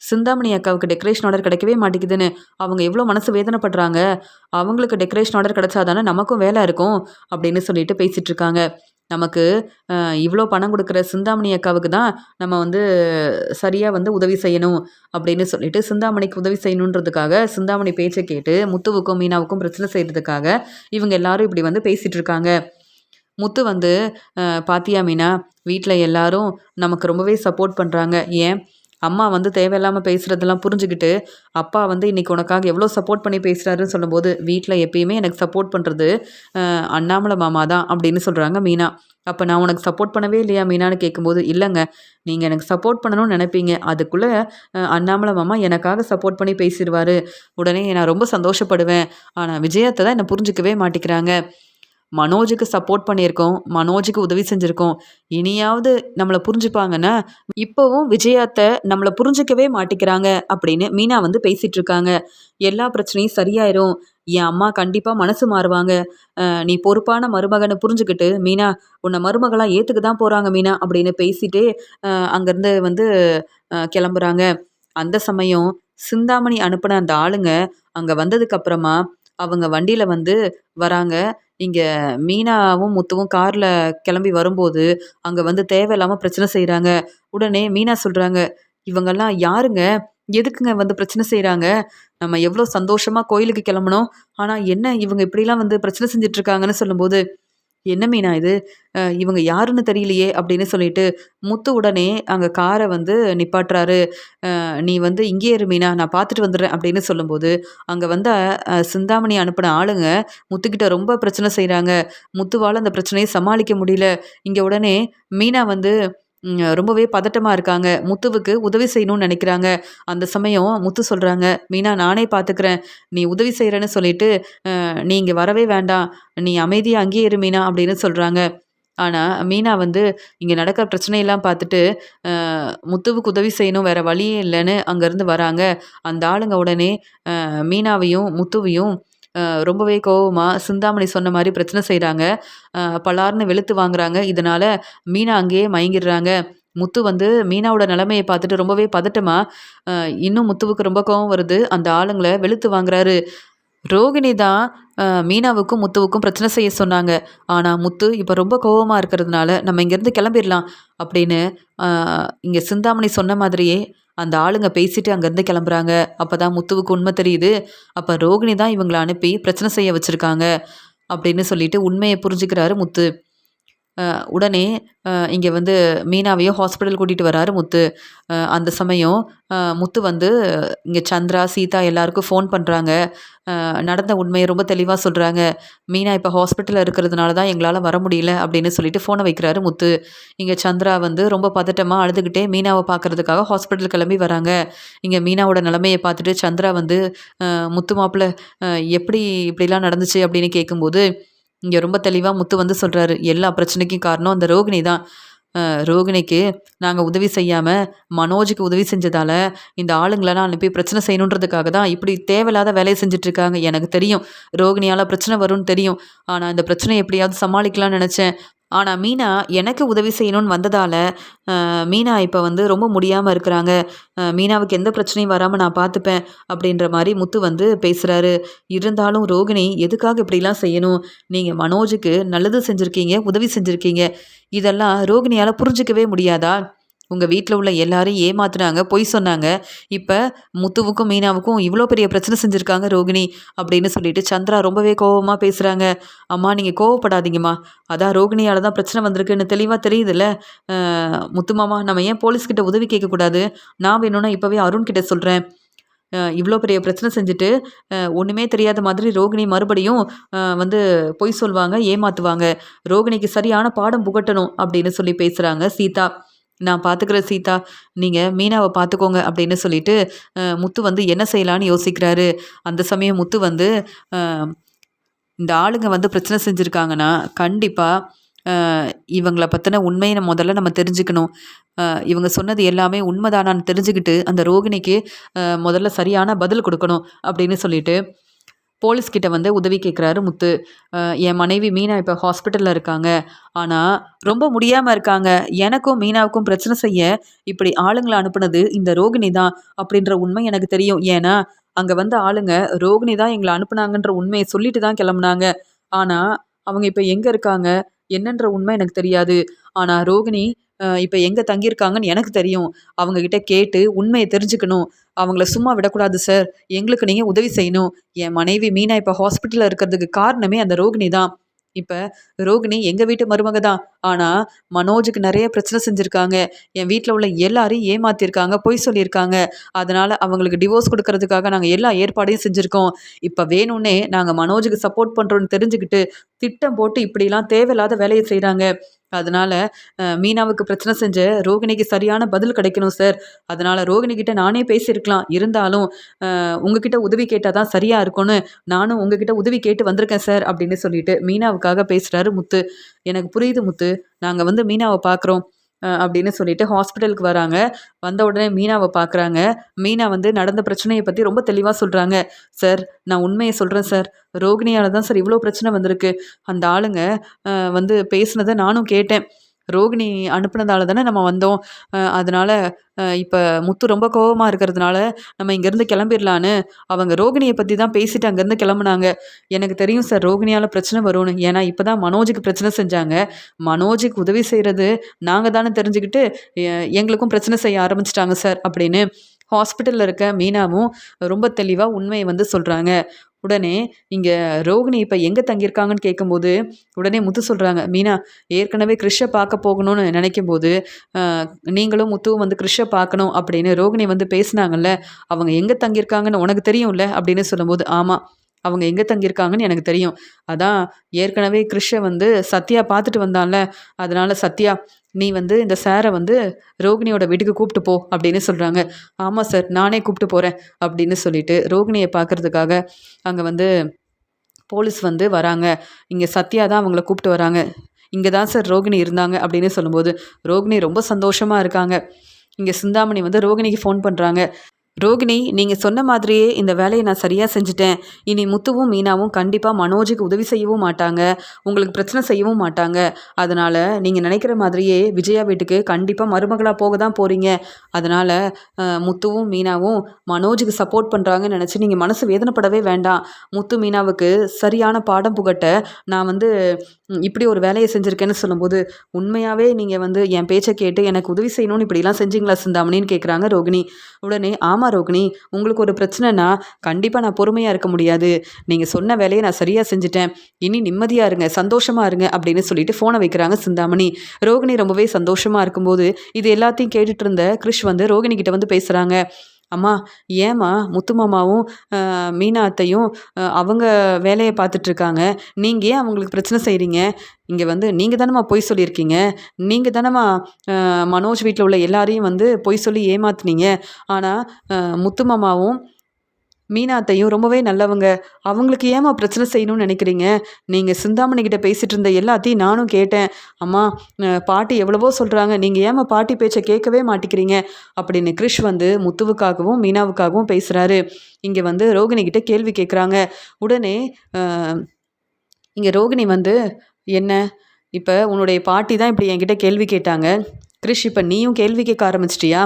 சிந்தாமணி அக்காவுக்கு டெக்கரேஷன் ஆர்டர் கிடைக்கவே மாட்டேங்குதுன்னு அவங்க எவ்வளோ மனசு வேதனைப்படுறாங்க. அவங்களுக்கு டெக்கரேஷன் ஆர்டர் கிடைச்சா தானே நமக்கும் வேலை இருக்கும் அப்படின்னு சொல்லிட்டு பேசிகிட்டு இருக்காங்க. நமக்கு இவ்வளோ பணம் கொடுக்குற சிந்தாமணி அக்காவுக்கு தான் நம்ம வந்து சரியாக வந்து உதவி செய்யணும் அப்படின்னு சொல்லிட்டு சிந்தாமணிக்கு உதவி செய்யணுன்றதுக்காக சிந்தாமணி பேச்சை கேட்டு முத்துவுக்கும் மீனாவுக்கும் பிரச்சனை செய்கிறதுக்காக இவங்க எல்லாரும் இப்படி வந்து பேசிகிட்டு இருக்காங்க. முத்து வந்து பாத்தியா மீனா, வீட்டில் எல்லாரும் நமக்கு ரொம்பவே சப்போர்ட் பண்ணுறாங்க. ஏன் அம்மா வந்து தேவையில்லாமல் பேசுகிறதெல்லாம் புரிஞ்சுக்கிட்டு அப்பா வந்து இன்றைக்கி உனக்காக எவ்வளோ சப்போர்ட் பண்ணி பேசுகிறாருன்னு சொல்லும்போது வீட்டில் எப்பயுமே எனக்கு சப்போர்ட் பண்ணுறது அண்ணாமலை மாமா தான் அப்படின்னு சொல்கிறாங்க மீனா. அப்போ நான் உனக்கு சப்போர்ட் பண்ணவே இல்லையா மீனான்னு கேட்கும்போது, இல்லைங்க நீங்கள் எனக்கு சப்போர்ட் பண்ணணும்னு நினைப்பீங்க, அதுக்குள்ளே அண்ணாமலை மாமா எனக்காக சப்போர்ட் பண்ணி பேசிடுவார். உடனே நான் ரொம்ப சந்தோஷப்படுவேன். ஆனால் விஜயத்தை தான் என்னை புரிஞ்சிக்கவே மாட்டேங்கிறாங்க. மனோஜுக்கு சப்போர்ட் பண்ணியிருக்கோம், மனோஜுக்கு உதவி செஞ்சுருக்கோம், இனியாவது நம்மளை புரிஞ்சுப்பாங்கன்னா இப்போவும் விஜயாத்தை நம்மளை புரிஞ்சிக்கவே மாட்டேங்கிறாங்க அப்படின்னு மீனா வந்து பேசிகிட்டு இருக்காங்க. எல்லா பிரச்சனையும் சரியாயிரும், என் அம்மா கண்டிப்பாக மனசு மாறுவாங்க, நீ பொறுப்பான மருமகனை புரிஞ்சுக்கிட்டு மீனா உன்னை மருமகளாக ஏற்றுக்க தான் போகிறாங்க மீனா அப்படின்னு பேசிட்டே அங்கேருந்து வந்து கிளம்புறாங்க. அந்த சமயம் சிந்தாமணி அனுப்பின அந்த ஆளுங்க அங்கே வந்ததுக்கு அப்புறமா அவங்க வண்டியில் வந்து வராங்க. இங்க மீனாவும் முத்துவும் கார்ல கிளம்பி வரும்போது அங்க வந்து தேவையில்லாம பிரச்சனை செய்றாங்க. உடனே மீனா சொல்றாங்க, "இவங்கெல்லாம் யாருங்க? எதுக்குங்க வந்து பிரச்சனை செய்றாங்க? நம்ம எவ்வளோ சந்தோஷமா கோயிலுக்கு கிளம்புனோம். ஆனா என்ன இவங்க இப்படிலாம் வந்து பிரச்சனை செஞ்சுட்டு இருக்காங்கன்னு" சொல்லும்போது, "என்ன மீனா இது? இவங்க யாருன்னு தெரியலையே!" அப்படின்னு சொல்லிட்டு முத்து உடனே அங்க கார வந்து நிப்பாட்டுறாரு. "நீ வந்து இங்கேயே இரு மீனா, நான் பார்த்துட்டு வந்துடுறேன்" அப்படின்னு சொல்லும்போது, அங்க வந்த சிந்தாமணி அனுப்புன ஆளுங்க முத்துக்கிட்ட ரொம்ப பிரச்சனை செய்றாங்க. முத்துவால அந்த பிரச்சனைய சமாளிக்க முடியல. இங்க உடனே மீனா வந்து ரொம்பவே பதட்டமா இருக்காங்க. முத்துவுக்கு உதவி செய்யணும்னு நெனைக்கிறாங்க. அந்த சமயம் முத்து சொல்றாங்க, "மீனா நானே பார்த்துக்கிறேன். நீ உதவி செய்றேன்னு சொல்லிட்டு, நீ இங்க வரவே வேண்டாம். நீ அமைதியா அங்கேயே இரு மீனா" அப்படின்னு சொல்றாங்க. ஆனா, மீனா வந்து இங்க நடக்கிற பிரச்சனையெல்லாம் பார்த்துட்டு, முத்துவுக்கு உதவி செய்யணும், வேற வழியே இல்லன்னு அங்கருந்து வராங்க. அந்த ஆளுங்க உடனே மீனாவையும், முத்துவையும் ரொம்பவே கோவமா சிந்தாமணி சொன்ன மாரி பிரச்சனை செய்றாங்க. பலார்ன்னு வெளுத்து வாங்குறாங்க. இதனால மீனா அங்கேயே மயங்கிடுறாங்க. முத்து வந்து மீனாவோட நிலைமைய பார்த்துட்டு ரொம்பவே பதட்டமா, அ இன்னும் முத்துவுக்கு ரொம்ப கோவம் வருது. அந்த ஆளுங்கள வெளுத்து வாங்குறாரு. ரோகிணி தான் மீனாவுக்கும், முத்துவுக்கும் பிரச்சனை செய்ய சொன்னாங்க. ஆனா, முத்து இப்ப ரொம்ப கோவமா இருக்கிறதுனால, நம்ம இங்கேருந்து கிளம்பிர்லாம் அப்படின்னு அ இங்க சிந்தாமணி சொன்ன மாதிரியே அந்த ஆளுங்க பேசிட்டு அங்கேருந்து கிளம்புறாங்க. அப்பதான் முத்துவுக்கு உண்மை தெரியுது. அப்ப ரோகிணி தான் இவங்கள அனுப்பி பிரச்சனை செய்ய வச்சிருக்காங்க அப்படின்னு சொல்லிட்டு உண்மைய புரிஞ்சுக்கிறாரு முத்து. உடனே இங்க வந்து மீனாவையும் ஹாஸ்பிட்டல் கூட்டிட்டு வராரு முத்து. அந்த சமயம் முத்து வந்து இங்க சந்திரா, சீதா எல்லாருக்கும் ஃபோன் பண்றாங்க. நடந்த உண்மைய ரொம்ப தெளிவா சொல்றாங்க. "மீனா இப்ப ஹாஸ்பிட்டல்ல இருக்கிறதுனால தான் எங்களால வர முடியல" அப்படின்னு சொல்லிட்டு ஃபோன வைக்கிறாரு முத்து. இங்க சந்திரா வந்து ரொம்ப பதட்டமா அழுதுகிட்டே மீனாவ பார்க்கறதுக்காக ஹாஸ்பிட்டல் கிளம்பி வராங்க. இங்க மீனாவோட நிலைமைய பார்த்துட்டு சந்திரா வந்து, "முத்து மாப்பிள எப்படி இப்படிலாம் நடந்துச்சு?" அப்படின்னு கேட்கும்போது, இங்க ரொம்ப தெளிவா முத்து வந்து சொல்றாரு, "எல்லா பிரச்சனைக்கும் காரணம் அந்த ரோகிணி தான். ரோகிணிக்கு நாங்க உதவி செய்யாம, மனோஜுக்கு உதவி செஞ்சதால, இந்த ஆளுங்களலாம் அனுப்பி பிரச்சனை செய்யணுன்றதுக்காக தான் இப்படி தேவையில்லாத வேலைய செஞ்சுட்டு இருக்காங்க. எனக்கு தெரியும். ரோகிணியால பிரச்சனை வரும்னு தெரியும். ஆனா இந்த பிரச்சனைய எப்படியாவது சமாளிக்கலாம்னு நெனச்சேன். ஆனா மீனா எனக்கு உதவி செய்யணும்னு வந்ததால, மீனா இப்ப வந்து ரொம்ப முடியாம இருக்கிறாங்க. மீனாவுக்கு எந்த பிரச்சனையும் வராம நான் பார்த்துப்பேன்." அப்படின்ற மாரி முத்து வந்து பேசுறாரு. இருந்தாலும் ரோகிணி எதுக்காக இப்படிலாம் செய்யணும்? நீங்க மனோஜுக்கு நல்லது செஞ்சிருக்கீங்க, உதவி செஞ்சிருக்கீங்க. இதெல்லாம் ரோகிணியால புரிஞ்சுக்கவே முடியாதா? உங்க வீட்ல உள்ள எல்லாரையும் ஏமாத்துனாங்க, பொய் சொன்னாங்க. இப்ப முத்துவுக்கும், மீனாவுக்கும் இவ்ளோ பெரிய பிரச்சனை செஞ்சிருக்காங்க ரோகிணி அப்படின்னு சொல்லிட்டு சந்திரா ரொம்பவே கோவமா பேசுறாங்க. "அம்மா நீங்க கோவப்படாதீங்கம்மா. அதான் ரோகிணியால தான் பிரச்சனை வந்திருக்குன்னு தெளிவா தெரியுதுல்ல. முத்து மாமா நம்ம ஏன் போலீஸ்கிட்ட உதவி கேட்கக்கூடாது? நான் வேணும்னா இப்பவே அருண் கிட்ட சொல்றேன்." இவ்வளோ பெரிய பிரச்சனை செஞ்சுட்டு ஒன்றுமே தெரியாத மாதிரி ரோகிணி மறுபடியும் வந்து பொய் சொல்வாங்க, ஏமாத்துவாங்க. ரோகிணிக்கு சரியான பாடம் புகட்டணும் அப்படின்னு சொல்லி பேசுகிறாங்க சீதா. நான் பார்த்துக்கிறேன் சீதா, நீங்கள் மீனாவை பார்த்துக்கோங்க அப்படின்னு சொல்லிட்டு முத்து வந்து என்ன செய்யலான்னு யோசிக்கிறாரு. அந்த சமயம் முத்து வந்து இந்த ஆளுங்க வந்து பிரச்சனை செஞ்சுருக்காங்கன்னா கண்டிப்பாக இவங்கள பற்றின உண்மையை முதல்ல நம்ம தெரிஞ்சுக்கணும். இவங்க சொன்னது எல்லாமே உண்மைதானான்னு தெரிஞ்சுக்கிட்டு அந்த ரோகிணிக்கு முதல்ல சரியான பதில் கொடுக்கணும் அப்படின்னு சொல்லிட்டு போலீஸ்கிட்ட வந்து உதவி கேட்குறாரு முத்து. என் மனைவி மீனா இப்போ ஹாஸ்பிட்டலில் இருக்காங்க. ஆனால் ரொம்ப முடியாமல் இருக்காங்க. எனக்கும் மீனாவுக்கும் பிரச்சனை செய்ய இப்படி ஆளுங்களை அனுப்புனது இந்த ரோகிணி தான் அப்படின்ற உண்மை எனக்கு தெரியும். ஏன்னா அங்கே வந்த ஆளுங்க ரோகிணி தான் எங்களை அனுப்புனாங்கன்ற உண்மையை சொல்லிட்டு தான் கிளம்புனாங்க. ஆனால் அவங்க இப்போ எங்கே இருக்காங்க என்னன்ற உண்மை எனக்கு தெரியாது. ஆனால் ரோகிணி இப்போ எங்கே தங்கியிருக்காங்கன்னு எனக்கு தெரியும். அவங்கக்கிட்ட கேட்டு உண்மையை தெரிஞ்சுக்கணும். அவங்கள சும்மா விடக்கூடாது சார். எங்களுக்கு நீங்கள் உதவி செய்யணும். என் மனைவி மீனா இப்போ ஹாஸ்பிட்டலில் இருக்கிறதுக்கு காரணமே அந்த ரோகிணி தான். இப்போ ரோகிணி எங்கள் வீட்டு மருமக தான். ஆனால் மனோஜுக்கு நிறைய பிரச்சனை செஞ்சுருக்காங்க. என் வீட்டில் உள்ள எல்லாரையும் ஏமாத்திருக்காங்க, பொய் சொல்லியிருக்காங்க. அதனால் அவங்களுக்கு டிவோர்ஸ் கொடுக்கறதுக்காக நாங்கள் எல்லா ஏற்பாடையும் செஞ்சுருக்கோம். இப்போ வேணும்னே நாங்கள் மனோஜுக்கு சப்போர்ட் பண்ணுறோன்னு தெரிஞ்சுக்கிட்டு திட்டம் போட்டு இப்படிலாம் தேவையில்லாத வேலையை செய்கிறாங்க. அதனால மீனாவுக்கு பிரச்சனை செஞ்ச ரோகிணிக்கு சரியான பதில் கிடைக்கணும் சார். அதனால ரோகிணிகிட்ட நானே பேசியிருக்கலாம். இருந்தாலும் உங்ககிட்ட உதவி கேட்டால் தான் சரியா இருக்கும்னு நானும் உங்ககிட்ட உதவி கேட்டு வந்திருக்கேன் சார் அப்படின்னு சொல்லிட்டு மீனாவுக்காக பேசுறாரு முத்து. எனக்கு புரியுது முத்து, நாங்கள் வந்து மீனாவை பார்க்குறோம் அப்படின்னு சொல்லிட்டு ஹாஸ்பிட்டலுக்கு வராங்க. வந்த உடனே மீனாவை பார்க்குறாங்க. மீனா வந்து நடந்த பிரச்சனையை பற்றி ரொம்ப தெளிவாக சொல்கிறாங்க. சார், நான் உண்மையை சொல்கிறேன் சார். ரோகிணியால் தான் சார் இவ்வளோ பிரச்சனை வந்திருக்கு. அந்த ஆளுங்க வந்து பேசுனதை நானும் கேட்டேன். ரோகிணி அனுப்புனதால தானே நம்ம வந்தோம். அதனால இப்போ முத்து ரொம்ப கோவமாக இருக்கிறதுனால நம்ம இங்கேருந்து கிளம்பிடலான்னு அவங்க ரோகிணியை பற்றி தான் பேசிட்டு அங்கேருந்து கிளம்புனாங்க. எனக்கு தெரியும் சார் ரோகிணியால் பிரச்சனை வரும்னு. ஏன்னா இப்போ தான் மனோஜுக்கு பிரச்சனை செஞ்சாங்க. மனோஜுக்கு உதவி செய்கிறது நாங்கள் தானே தெரிஞ்சுக்கிட்டு எங்களுக்கும் பிரச்சனை செய்ய ஆரம்பிச்சிட்டாங்க சார் அப்படின்னு ஹாஸ்பிட்டலில் இருக்க மீனாவும் ரொம்ப தெளிவாக உண்மையை வந்து சொல்கிறாங்க. உடனே இங்கே ரோகிணி இப்போ எங்கே தங்கியிருக்காங்கன்னு கேட்கும்போது உடனே முத்து சொல்கிறாங்க, மீனா ஏற்கனவே கிறிஷை பார்க்க போகணும்னு நினைக்கும்போது நீங்களும் முத்துவும் வந்து கிறிஷை பார்க்கணும் அப்படின்னு ரோகிணி வந்து பேசினாங்கல்ல, அவங்க எங்கே தங்கியிருக்காங்கன்னு உனக்கு தெரியும்ல அப்படின்னு சொல்லும்போது, ஆமாம் அவங்க எங்கே தங்கியிருக்காங்கன்னு எனக்கு தெரியும். அதான் ஏற்கனவே கிறிஷை வந்து சத்யா பார்த்துட்டு வந்தான்ல, அதனால சத்யா நீ வந்து இந்த சாரை வந்து ரோகிணியோட வீட்டுக்கு கூப்பிட்டு போ அப்படின்னு சொல்கிறாங்க. ஆமாம் சார், நானே கூப்பிட்டு போகிறேன் அப்படின்னு சொல்லிட்டு ரோகிணியை பார்க்குறதுக்காக அங்கே வந்து போலீஸ் வந்து வராங்க. இங்கே சத்யா தான் அவங்கள கூப்பிட்டு வராங்க. இங்கே தான் சார் ரோகிணி இருந்தாங்க அப்படின்னு சொல்லும்போது ரோகிணி ரொம்ப சந்தோஷமாக இருக்காங்க. இங்கே சிந்தாமணி வந்து ரோகிணிக்கு ஃபோன் பண்ணுறாங்க. ரோகிணி, நீங்கள் சொன்ன மாதிரியே இந்த வேலையை நான் சரியாக செஞ்சுட்டேன். இனி முத்துவும் மீனாவும் கண்டிப்பாக மனோஜுக்கு உதவி செய்யவும் மாட்டாங்க, உங்களுக்கு பிரச்சனை செய்யவும் மாட்டாங்க. அதனால் நீங்கள் நினைக்கிற மாதிரியே விஜயா வீட்டுக்கு கண்டிப்பாக மருமகளாக போக தான் போகிறீங்க. அதனால் முத்துவும் மீனாவும் மனோஜுக்கு சப்போர்ட் பண்ணுறாங்கன்னு நினச்சி நீங்கள் மனசு வேதனைப்படவே வேண்டாம். முத்து மீனாவுக்கு சரியான பாடம் புகட்ட நான் வந்து இப்படி ஒரு வேலையை செஞ்சுருக்கேன்னு சொல்லும்போது, உண்மையாகவே நீங்கள் வந்து என் பேச்சை கேட்டு எனக்கு உதவி செய்யணும்னு இப்படிலாம் செஞ்சீங்களா சிந்தாமணின்னு கேட்குறாங்க ரோகிணி. உடனே ஆமாம் ரோகிணி, உங்களுக்கு ஒரு பிரச்சனைனா கண்டிப்பாக நான் பொறுமையாக இருக்க முடியாது. நீங்கள் சொன்ன வேலையை நான் சரியாக செஞ்சுட்டேன். இனி நிம்மதியாக இருங்க, சந்தோஷமாக இருங்க அப்படின்னு சொல்லிட்டு ஃபோனை வைக்கிறாங்க சிந்தாமணி. ரோகிணி ரொம்பவே சந்தோஷமாக இருக்கும்போது இது எல்லாத்தையும் கேட்டுட்டு இருந்த கிறிஷ் வந்து ரோகிணி கிட்ட வந்து பேசுகிறாங்க. அம்மா, ஏம்மா முத்து மாமாவும் மீனா அத்தையும் அவங்க வேலையை பார்த்துட்ருக்காங்க, நீங்கள் ஏன் அவங்களுக்கு பிரச்சனை செய்கிறீங்க? இங்கே வந்து நீங்கள் தானம்மா பொய் சொல்லியிருக்கீங்க. நீங்கள் தானம்மா மனோஜ் வீட்டில் உள்ள எல்லாரையும் வந்து பொய் சொல்லி ஏமாத்துனீங்க. ஆனால் முத்து மாமாவும் மீனாத்தையும் ரொம்பவே நல்லவங்க. அவங்களுக்கு ஏம்மா பிரச்சனை செய்யணும்னு நினைக்கிறீங்க? நீங்கள் சிந்தாமணிக்கிட்ட பேசிகிட்டு இருந்த எல்லாத்தையும் நானும் கேட்டேன். அம்மா, பாட்டி எவ்வளவோ சொல்கிறாங்க, நீங்கள் ஏம்மா பாட்டி பேச்சை கேட்கவே மாட்டேங்கிறீங்க அப்படின்னு கிறிஷ் வந்து முத்துவுக்காகவும் மீனாவுக்காகவும் பேசுகிறாரு. இங்கே வந்து ரோகிணிக்கிட்ட கேள்வி கேட்குறாங்க. உடனே இங்கே ரோகிணி வந்து, என்ன இப்போ உன்னுடைய பாட்டி தான் இப்படி என்கிட்ட கேள்வி கேட்டாங்க. கிறிஷ், இப்போ நீயும் கேள்வி கேட்க ஆரம்பிச்சிட்டியா?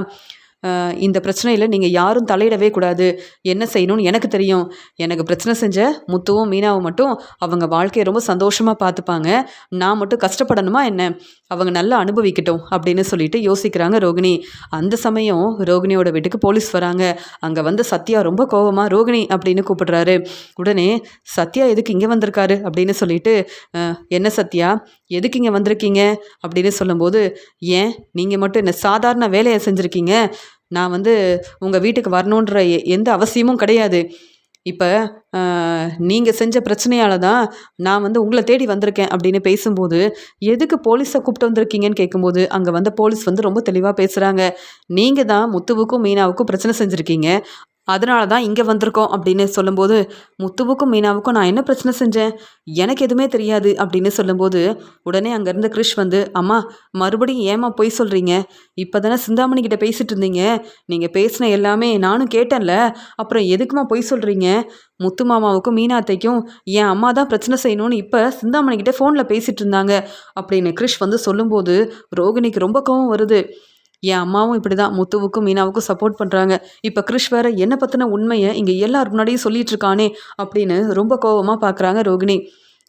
இந்த பிரச்சனையில் நீங்கள் யாரும் தலையிடவே கூடாது. என்ன செய்யணும்னு எனக்கு தெரியும். எனக்கு பிரச்சனை செஞ்ச முத்துவும் மீனாவும் மட்டும் அவங்க வாழ்க்கையை ரொம்ப சந்தோஷமாக பார்த்துப்பாங்க. நான் மட்டும் கஷ்டப்படணுமா என்ன? அவங்க நல்லா அனுபவிக்கட்டும் அப்படின்னு சொல்லிட்டு யோசிக்கிறாங்க ரோகிணி. அந்த சமயம் ரோகிணியோட வீட்டுக்கு போலீஸ் வராங்க. அங்கே வந்து சத்யா ரொம்ப கோவமாக ரோகிணி அப்படின்னு கூப்பிடுறாரு. உடனே சத்யா எதுக்கு இங்கே வந்திருக்காரு அப்படின்னு சொல்லிட்டு, என்ன சத்யா எதுக்கு இங்கே வந்திருக்கீங்க அப்படின்னு சொல்லும்போது, ஏன் நீங்கள் மட்டும் என்ன சாதாரண வேலையை செஞ்சுருக்கீங்க? நான் வந்து உங்கள் வீட்டுக்கு வரணுன்ற எந்த அவசியமும் கிடையாது. இப்போ நீங்கள் செஞ்ச பிரச்சனையால தான் நான் வந்து உங்களை தேடி வந்திருக்கேன் அப்படின்னு பேசும்போது, எதுக்கு போலீஸை கூப்பிட்டு வந்திருக்கீங்கன்னு கேட்கும்போது, அங்கே வந்த போலீஸ் வந்து ரொம்ப தெளிவாக பேசுகிறாங்க. நீங்கள் தான் முத்துவுக்கும் மீனாவுக்கும் பிரச்சனை செஞ்சுருக்கீங்க. அதனால தான் இங்கே வந்திருக்கோம் அப்படின்னு சொல்லும்போது, முத்துவுக்கும் மீனாவுக்கும் நான் என்ன பிரச்சனை செஞ்சேன்? எனக்கு எதுவுமே தெரியாது அப்படின்னு சொல்லும்போது, உடனே அங்கேருந்து கிரிஷ் வந்து, அம்மா மறுபடியும் ஏம்மா பொய் சொல்கிறீங்க? இப்போ தானே சிந்தாமணி கிட்ட பேசிட்டு இருந்தீங்க. நீங்கள் பேசின எல்லாமே நானும் கேட்டேன்ல. அப்புறம் எதுக்குமா பொய் சொல்கிறீங்க? முத்து மாமாவுக்கும் மீனா அத்தைக்கும் என் அம்மா தான் பிரச்சனை செய்யணும்னு இப்போ சிந்தாமணி கிட்ட ஃபோனில் பேசிட்டு இருந்தாங்க அப்படின்னு கிரிஷ் வந்து சொல்லும்போது, ரோகிணிக்கு ரொம்ப கோவம் வருது. என் அம்மாவும் இப்படி தான் முத்துவுக்கும் மீனாவுக்கும் சப்போர்ட் பண்ணுறாங்க. இப்போ கிரிஷ் வேற என்ன பற்றின உண்மையை இங்கே எல்லார் முன்னாடியும் சொல்லிட்டு இருக்கானே அப்படின்னு ரொம்ப கோவமாக பார்க்குறாங்க ரோகிணி.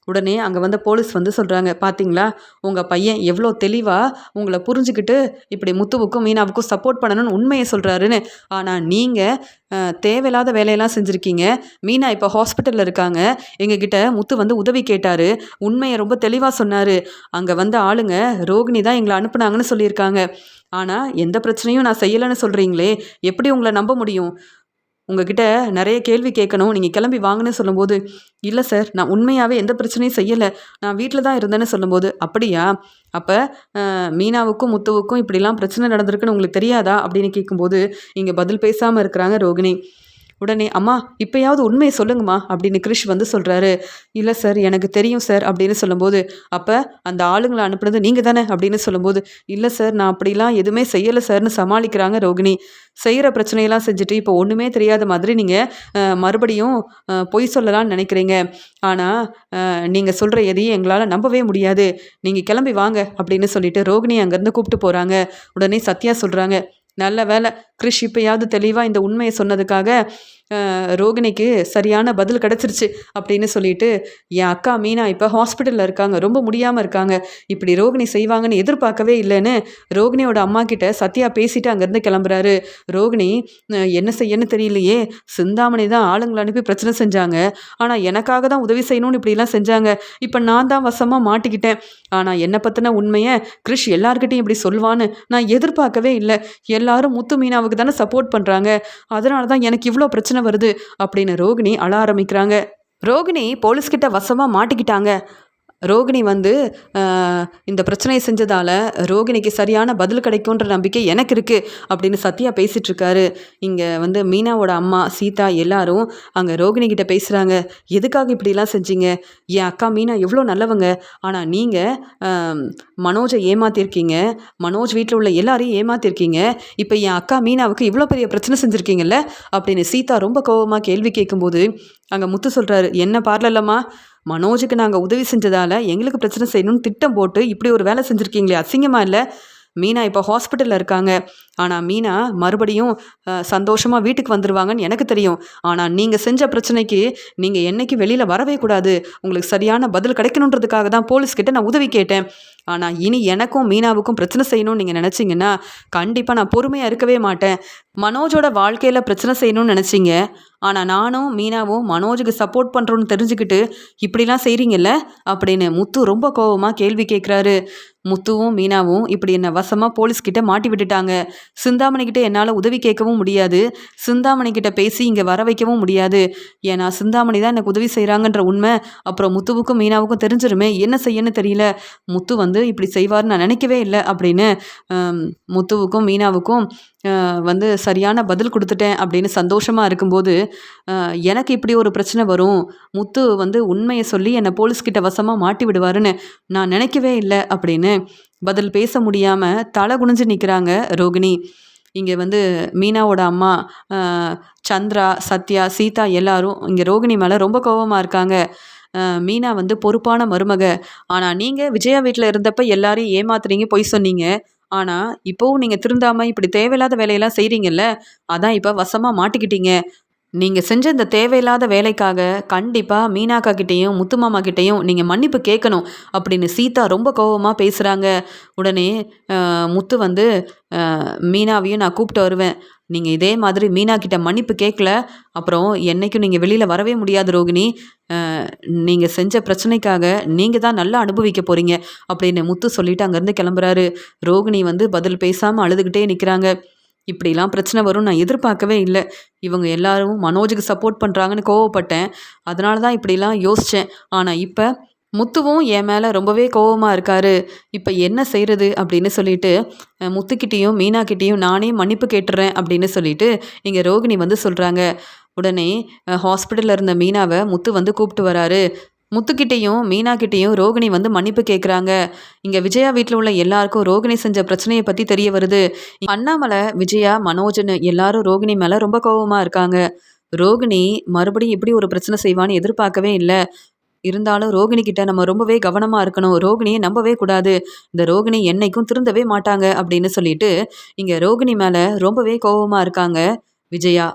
உடனே அங்கே வந்த போலீஸ் வந்து சொல்கிறாங்க, பார்த்தீங்களா உங்கள் பையன் எவ்வளோ தெளிவாக உங்களை புரிஞ்சுக்கிட்டு இப்படி முத்துவுக்கும் மீனாவுக்கும் சப்போர்ட் பண்ணணும்னு உண்மையை சொல்கிறாருன்னு. ஆனால் நீங்கள் தேவையில்லாத வேலையெல்லாம் செஞ்சுருக்கீங்க. மீனா இப்போ ஹாஸ்பிட்டலில் இருக்காங்க. எங்ககிட்ட முத்து வந்து உதவி கேட்டார். உண்மையை ரொம்ப தெளிவாக சொன்னார். அங்கே வந்த ஆளுங்க ரோகிணி தான் எங்களை அனுப்புனாங்கன்னு சொல்லியிருக்காங்க. ஆனால் எந்த பிரச்சனையும் நான் செய்யலைன்னு சொல்கிறீங்களே, எப்படி உங்களை நம்ப முடியும்? உங்ககிட்ட நிறைய கேள்வி கேட்கணும். நீங்கள் கிளம்பி வாங்கன்னு சொல்லும்போது, இல்லை சார் நான் உண்மையாகவே எந்த பிரச்சனையும் செய்யலை. நான் வீட்டில் தான் இருந்தேன்னு சொல்லும்போது, அப்படியா? அப்போ மீனாவுக்கும் முத்துவுக்கும் இப்படிலாம் பிரச்சனை நடந்திருக்குன்னு உங்களுக்கு தெரியாதா? அப்படின்னு கேட்கும்போது, இங்கே பதில் பேசாமல் இருக்கிறாங்க ரோகிணி. உடனே அம்மா இப்போயாவது உண்மையை சொல்லுங்கம்மா அப்படின்னு கிரிஷ் வந்து சொல்கிறாரு. இல்லை சார் எனக்கு தெரியும் சார் அப்படின்னு சொல்லும்போது, அப்போ அந்த ஆளுங்களை அனுப்புனது நீங்கள் தானே அப்படின்னு சொல்லும்போது, இல்லை சார் நான் அப்படிலாம் எதுவுமே செய்யலை சார்னு சமாளிக்கிறாங்க ரோகிணி. செய்கிற பிரச்சனையெல்லாம் செஞ்சுட்டு இப்போ ஒன்றுமே தெரியாத மாதிரி நீங்கள் மறுபடியும் பொய் சொல்லலாம்னு நினைக்கிறீங்க. ஆனால் நீங்கள் சொல்கிற எதையும் எங்களால் நம்பவே முடியாது. நீங்கள் கிளம்பி வாங்க அப்படின்னு சொல்லிட்டு ரோகிணி அங்கேருந்து கூப்பிட்டு போகிறாங்க. உடனே சத்யா சொல்கிறாங்க, நல்ல வேலை கிரிஷ் இப்போயாவது தெளிவாக இந்த உண்மையை சொன்னதுக்காக ரோகிணிக்கு சரியான பதில் கிடச்சிருச்சு அப்படின்னு சொல்லிட்டு, என் அக்கா மீனா இப்போ ஹாஸ்பிட்டலில் இருக்காங்க, ரொம்ப முடியாமல் இருக்காங்க. இப்படி ரோகிணி செய்வாங்கன்னு எதிர்பார்க்கவே இல்லைன்னு ரோகிணியோட அம்மா கிட்ட சத்யா பேசிட்டு அங்கேருந்து கிளம்புறாரு. ரோகிணி என்ன செய்யன்னு தெரியலையே, சிந்தாமணி தான் ஆளுங்களை அனுப்பி பிரச்சனை செஞ்சாங்க. ஆனால் எனக்காக தான் உதவி செய்யணும்னு இப்படிலாம் செஞ்சாங்க. இப்போ நான் தான் வசமாக மாட்டிக்கிட்டேன். ஆனால் என்னை பற்றின உண்மையை கிரிஷ் எல்லார்கிட்டையும் இப்படி சொல்வான்னு நான் எதிர்பார்க்கவே இல்லை. எல்லாரும் முத்து மீனாவுக்கு தானே சப்போர்ட் பண்ணுறாங்க. அதனால தான் எனக்கு இவ்வளோ பிரச்சனை வருது அப்படின்னு ரோகிணி அழ ஆரம்பிக்கிறாங்க. ரோகிணி போலீஸ்கிட்ட வசமாக மாட்டிக்கிட்டாங்க. ரோகிணி வந்து இந்த பிரச்சனையை செஞ்சதால் ரோகிணிக்கு சரியான பதில் கிடைக்குன்ற நம்பிக்கை எனக்கு இருக்குது அப்படின்னு சத்யா பேசிகிட்ருக்காரு. இங்கே வந்து மீனாவோட அம்மா சீதா எல்லாரும் அங்கே ரோகிணிக்கிட்ட பேசுகிறாங்க. எதுக்காக இப்படிலாம் செஞ்சீங்க? என் அக்கா மீனா எவ்வளோ நல்லவங்க. ஆனால் நீங்கள் மனோஜை ஏமாத்திருக்கீங்க. மனோஜ் வீட்டில் உள்ள எல்லாரையும் ஏமாத்திருக்கீங்க. இப்போ என் அக்கா மீனாவுக்கு இவ்வளோ பெரிய பிரச்சனை செஞ்சுருக்கீங்கல்ல அப்படின்னு சீதா ரொம்ப கோபமாக கேள்வி கேட்கும்போது அங்கே முத்து சொல்கிறாரு, என்ன பார்லல்லம்மா, மனோஜுக்கு நாங்கள் உதவி செஞ்சதால் எங்களுக்கு பிரச்சனை செய்யணும்னு திட்டம் போட்டு இப்படி ஒரு வேலை செஞ்சுருக்கீங்களே, அசிங்கமாக இல்லை? மீனா இப்போ ஹாஸ்பிட்டலில் இருக்காங்க. ஆனால் மீனா மறுபடியும் சந்தோஷமாக வீட்டுக்கு வந்துடுவாங்கன்னு எனக்கு தெரியும். ஆனால் நீங்கள் செஞ்ச பிரச்சனைக்கு நீங்கள் என்றைக்கு வெளியில் வரவே கூடாது. உங்களுக்கு சரியான பதில் கிடைக்கணுன்றதுக்காக தான் போலீஸ்கிட்ட நான் உதவி கேட்டேன். ஆனால் இனி எனக்கும் மீனாவுக்கும் பிரச்சனை செய்யணும்னு நீங்கள் நினச்சிங்கன்னா கண்டிப்பாக நான் பொறுமையாக இருக்கவே மாட்டேன். மனோஜோட வாழ்க்கையில் பிரச்சனை செய்யணும்னு நினச்சிங்க. ஆனால் நானும் மீனாவும் மனோஜுக்கு சப்போர்ட் பண்ணுறோன்னு தெரிஞ்சுக்கிட்டு இப்படிலாம் செய்கிறீங்கல்ல அப்படின்னு முத்து ரொம்ப கோபமாக கேள்வி கேட்குறாரு. முத்துவும் மீனாவும் இப்படி என்னை வசமாக போலீஸ்கிட்ட மாட்டி விட்டுட்டாங்க. சிந்தாமணிக்கிட்ட என்னால் உதவி கேட்கவும் முடியாது. சிந்தாமணிக்கிட்ட பேசி இங்கே வர வைக்கவும் முடியாது. ஏன்னா சிந்தாமணி தான் எனக்கு உதவி செய்கிறாங்கன்ற உண்மை அப்புறம் முத்துவுக்கும் மீனாவுக்கும் தெரிஞ்சிருமே, என்ன செய்யன்னு தெரியல. முத்து வந்து இப்படி செய்வார்னு நான் நினைக்கவே இல்லை அப்படின்னு முத்துவுக்கும் மீனாவுக்கும் வந்து சரியான பதில் கொடுத்துட்டேன் அப்படின்னு சந்தோஷமாக இருக்கும்போது, எனக்கு இப்படி ஒரு பிரச்சனை வரும், முத்து வந்து உண்மையை சொல்லி என்னை போலீஸ்கிட்ட வசமாக மாட்டி விடுவாருன்னு நான் நினைக்கவே இல்லை அப்படின்னு பதில் பேச முடியாமல் தலை குனிஞ்சு நிற்கிறாங்க ரோகிணி. இங்கே வந்து மீனாவோட அம்மா சந்திரா, சத்யா, சீதா எல்லாரும் இங்கே ரோகிணி மேலே ரொம்ப கோபமாக இருக்காங்க. மீனா வந்து பொறுப்பான மருமக. ஆனால் நீங்கள் விஜயா வீட்டில் இருந்தப்போ எல்லாரையும் ஏமாத்துறீங்க, பொய் சொன்னீங்க. ஆனால் இப்போவும் நீங்கள் திருந்தாமல் இப்படி தேவையில்லாத வேலையெல்லாம் செய்கிறீங்கல்ல, அதான் இப்போ வசமாக மாட்டிக்கிட்டீங்க. நீங்கள் செஞ்ச இந்த தேவையில்லாத வேலைக்காக கண்டிப்பாக மீனாக்கா கிட்டேயும் முத்துமாமா கிட்டேயும் நீங்கள் மன்னிப்பு கேட்கணும் அப்படின்னு சீதா ரொம்ப கோபமாக பேசுகிறாங்க. உடனே முத்து வந்து மீனாவையும் நான் கூப்பிட்டு வருவேன். நீங்கள் இதே மாதிரி மீனா கிட்ட மன்னிப்பு கேட்கல அப்புறம் என்றைக்கும் நீங்கள் வெளியில் வரவே முடியாது ரோகிணி. நீங்கள் செஞ்ச பிரச்சனைக்காக நீங்கள் தான் நல்லா அனுபவிக்க போகிறீங்க அப்படின்னு முத்து சொல்லிவிட்டு அங்கேருந்து கிளம்புறாரு. ரோகிணி வந்து பதில் பேசாமல் அழுதுகிட்டே நிற்கிறாங்க. இப்படிலாம் பிரச்சனை வரும் நான் எதிர்பார்க்கவே இல்லை. இவங்க எல்லாரும் மனோஜுக்கு சப்போர்ட் பண்ணுறாங்கன்னு கோவப்பட்டேன். அதனால தான் இப்படிலாம் யோசித்தேன். ஆனால் இப்போ முத்துவும் என் மேலே ரொம்பவே கோவமாக இருக்காரு. இப்போ என்ன செய்கிறது அப்படின்னு சொல்லிட்டு முத்துக்கிட்டேயும் மீனாக்கிட்டேயும் நானே மன்னிப்பு கேட்டுறேன் அப்படின்னு சொல்லிட்டு இங்கே ரோகிணி வந்து சொல்கிறாங்க. உடனே ஹாஸ்பிட்டலில் இருந்த மீனாவை முத்து வந்து கூப்பிட்டு வராரு. முத்துக்கிட்டேயும் மீனாக்கிட்டேயும் ரோகிணி வந்து மன்னிப்பு கேட்குறாங்க. இங்கே விஜயா வீட்டில் உள்ள எல்லாருக்கும் ரோகிணி செஞ்ச பிரச்சனையை பற்றி தெரிய வருது. அண்ணாமலை, விஜயா, மனோஜ்னு எல்லாரும் ரோகிணி மேலே ரொம்ப கோவமாக இருக்காங்க. ரோகிணி மறுபடியும் இப்படி ஒரு பிரச்சனை செய்வான்னு எதிர்பார்க்கவே இல்லை. இருந்தாலும் ரோகிணி கிட்ட நம்ம ரொம்பவே கவனமாக இருக்கணும். ரோகிணியை நம்பவே கூடாது. இந்த ரோகிணி என்னைக்கும் திருந்தவே மாட்டாங்க அப்படின்னு சொல்லிட்டு இங்கே ரோகிணி மேலே ரொம்பவே கோவமாக இருக்காங்க விஜயா.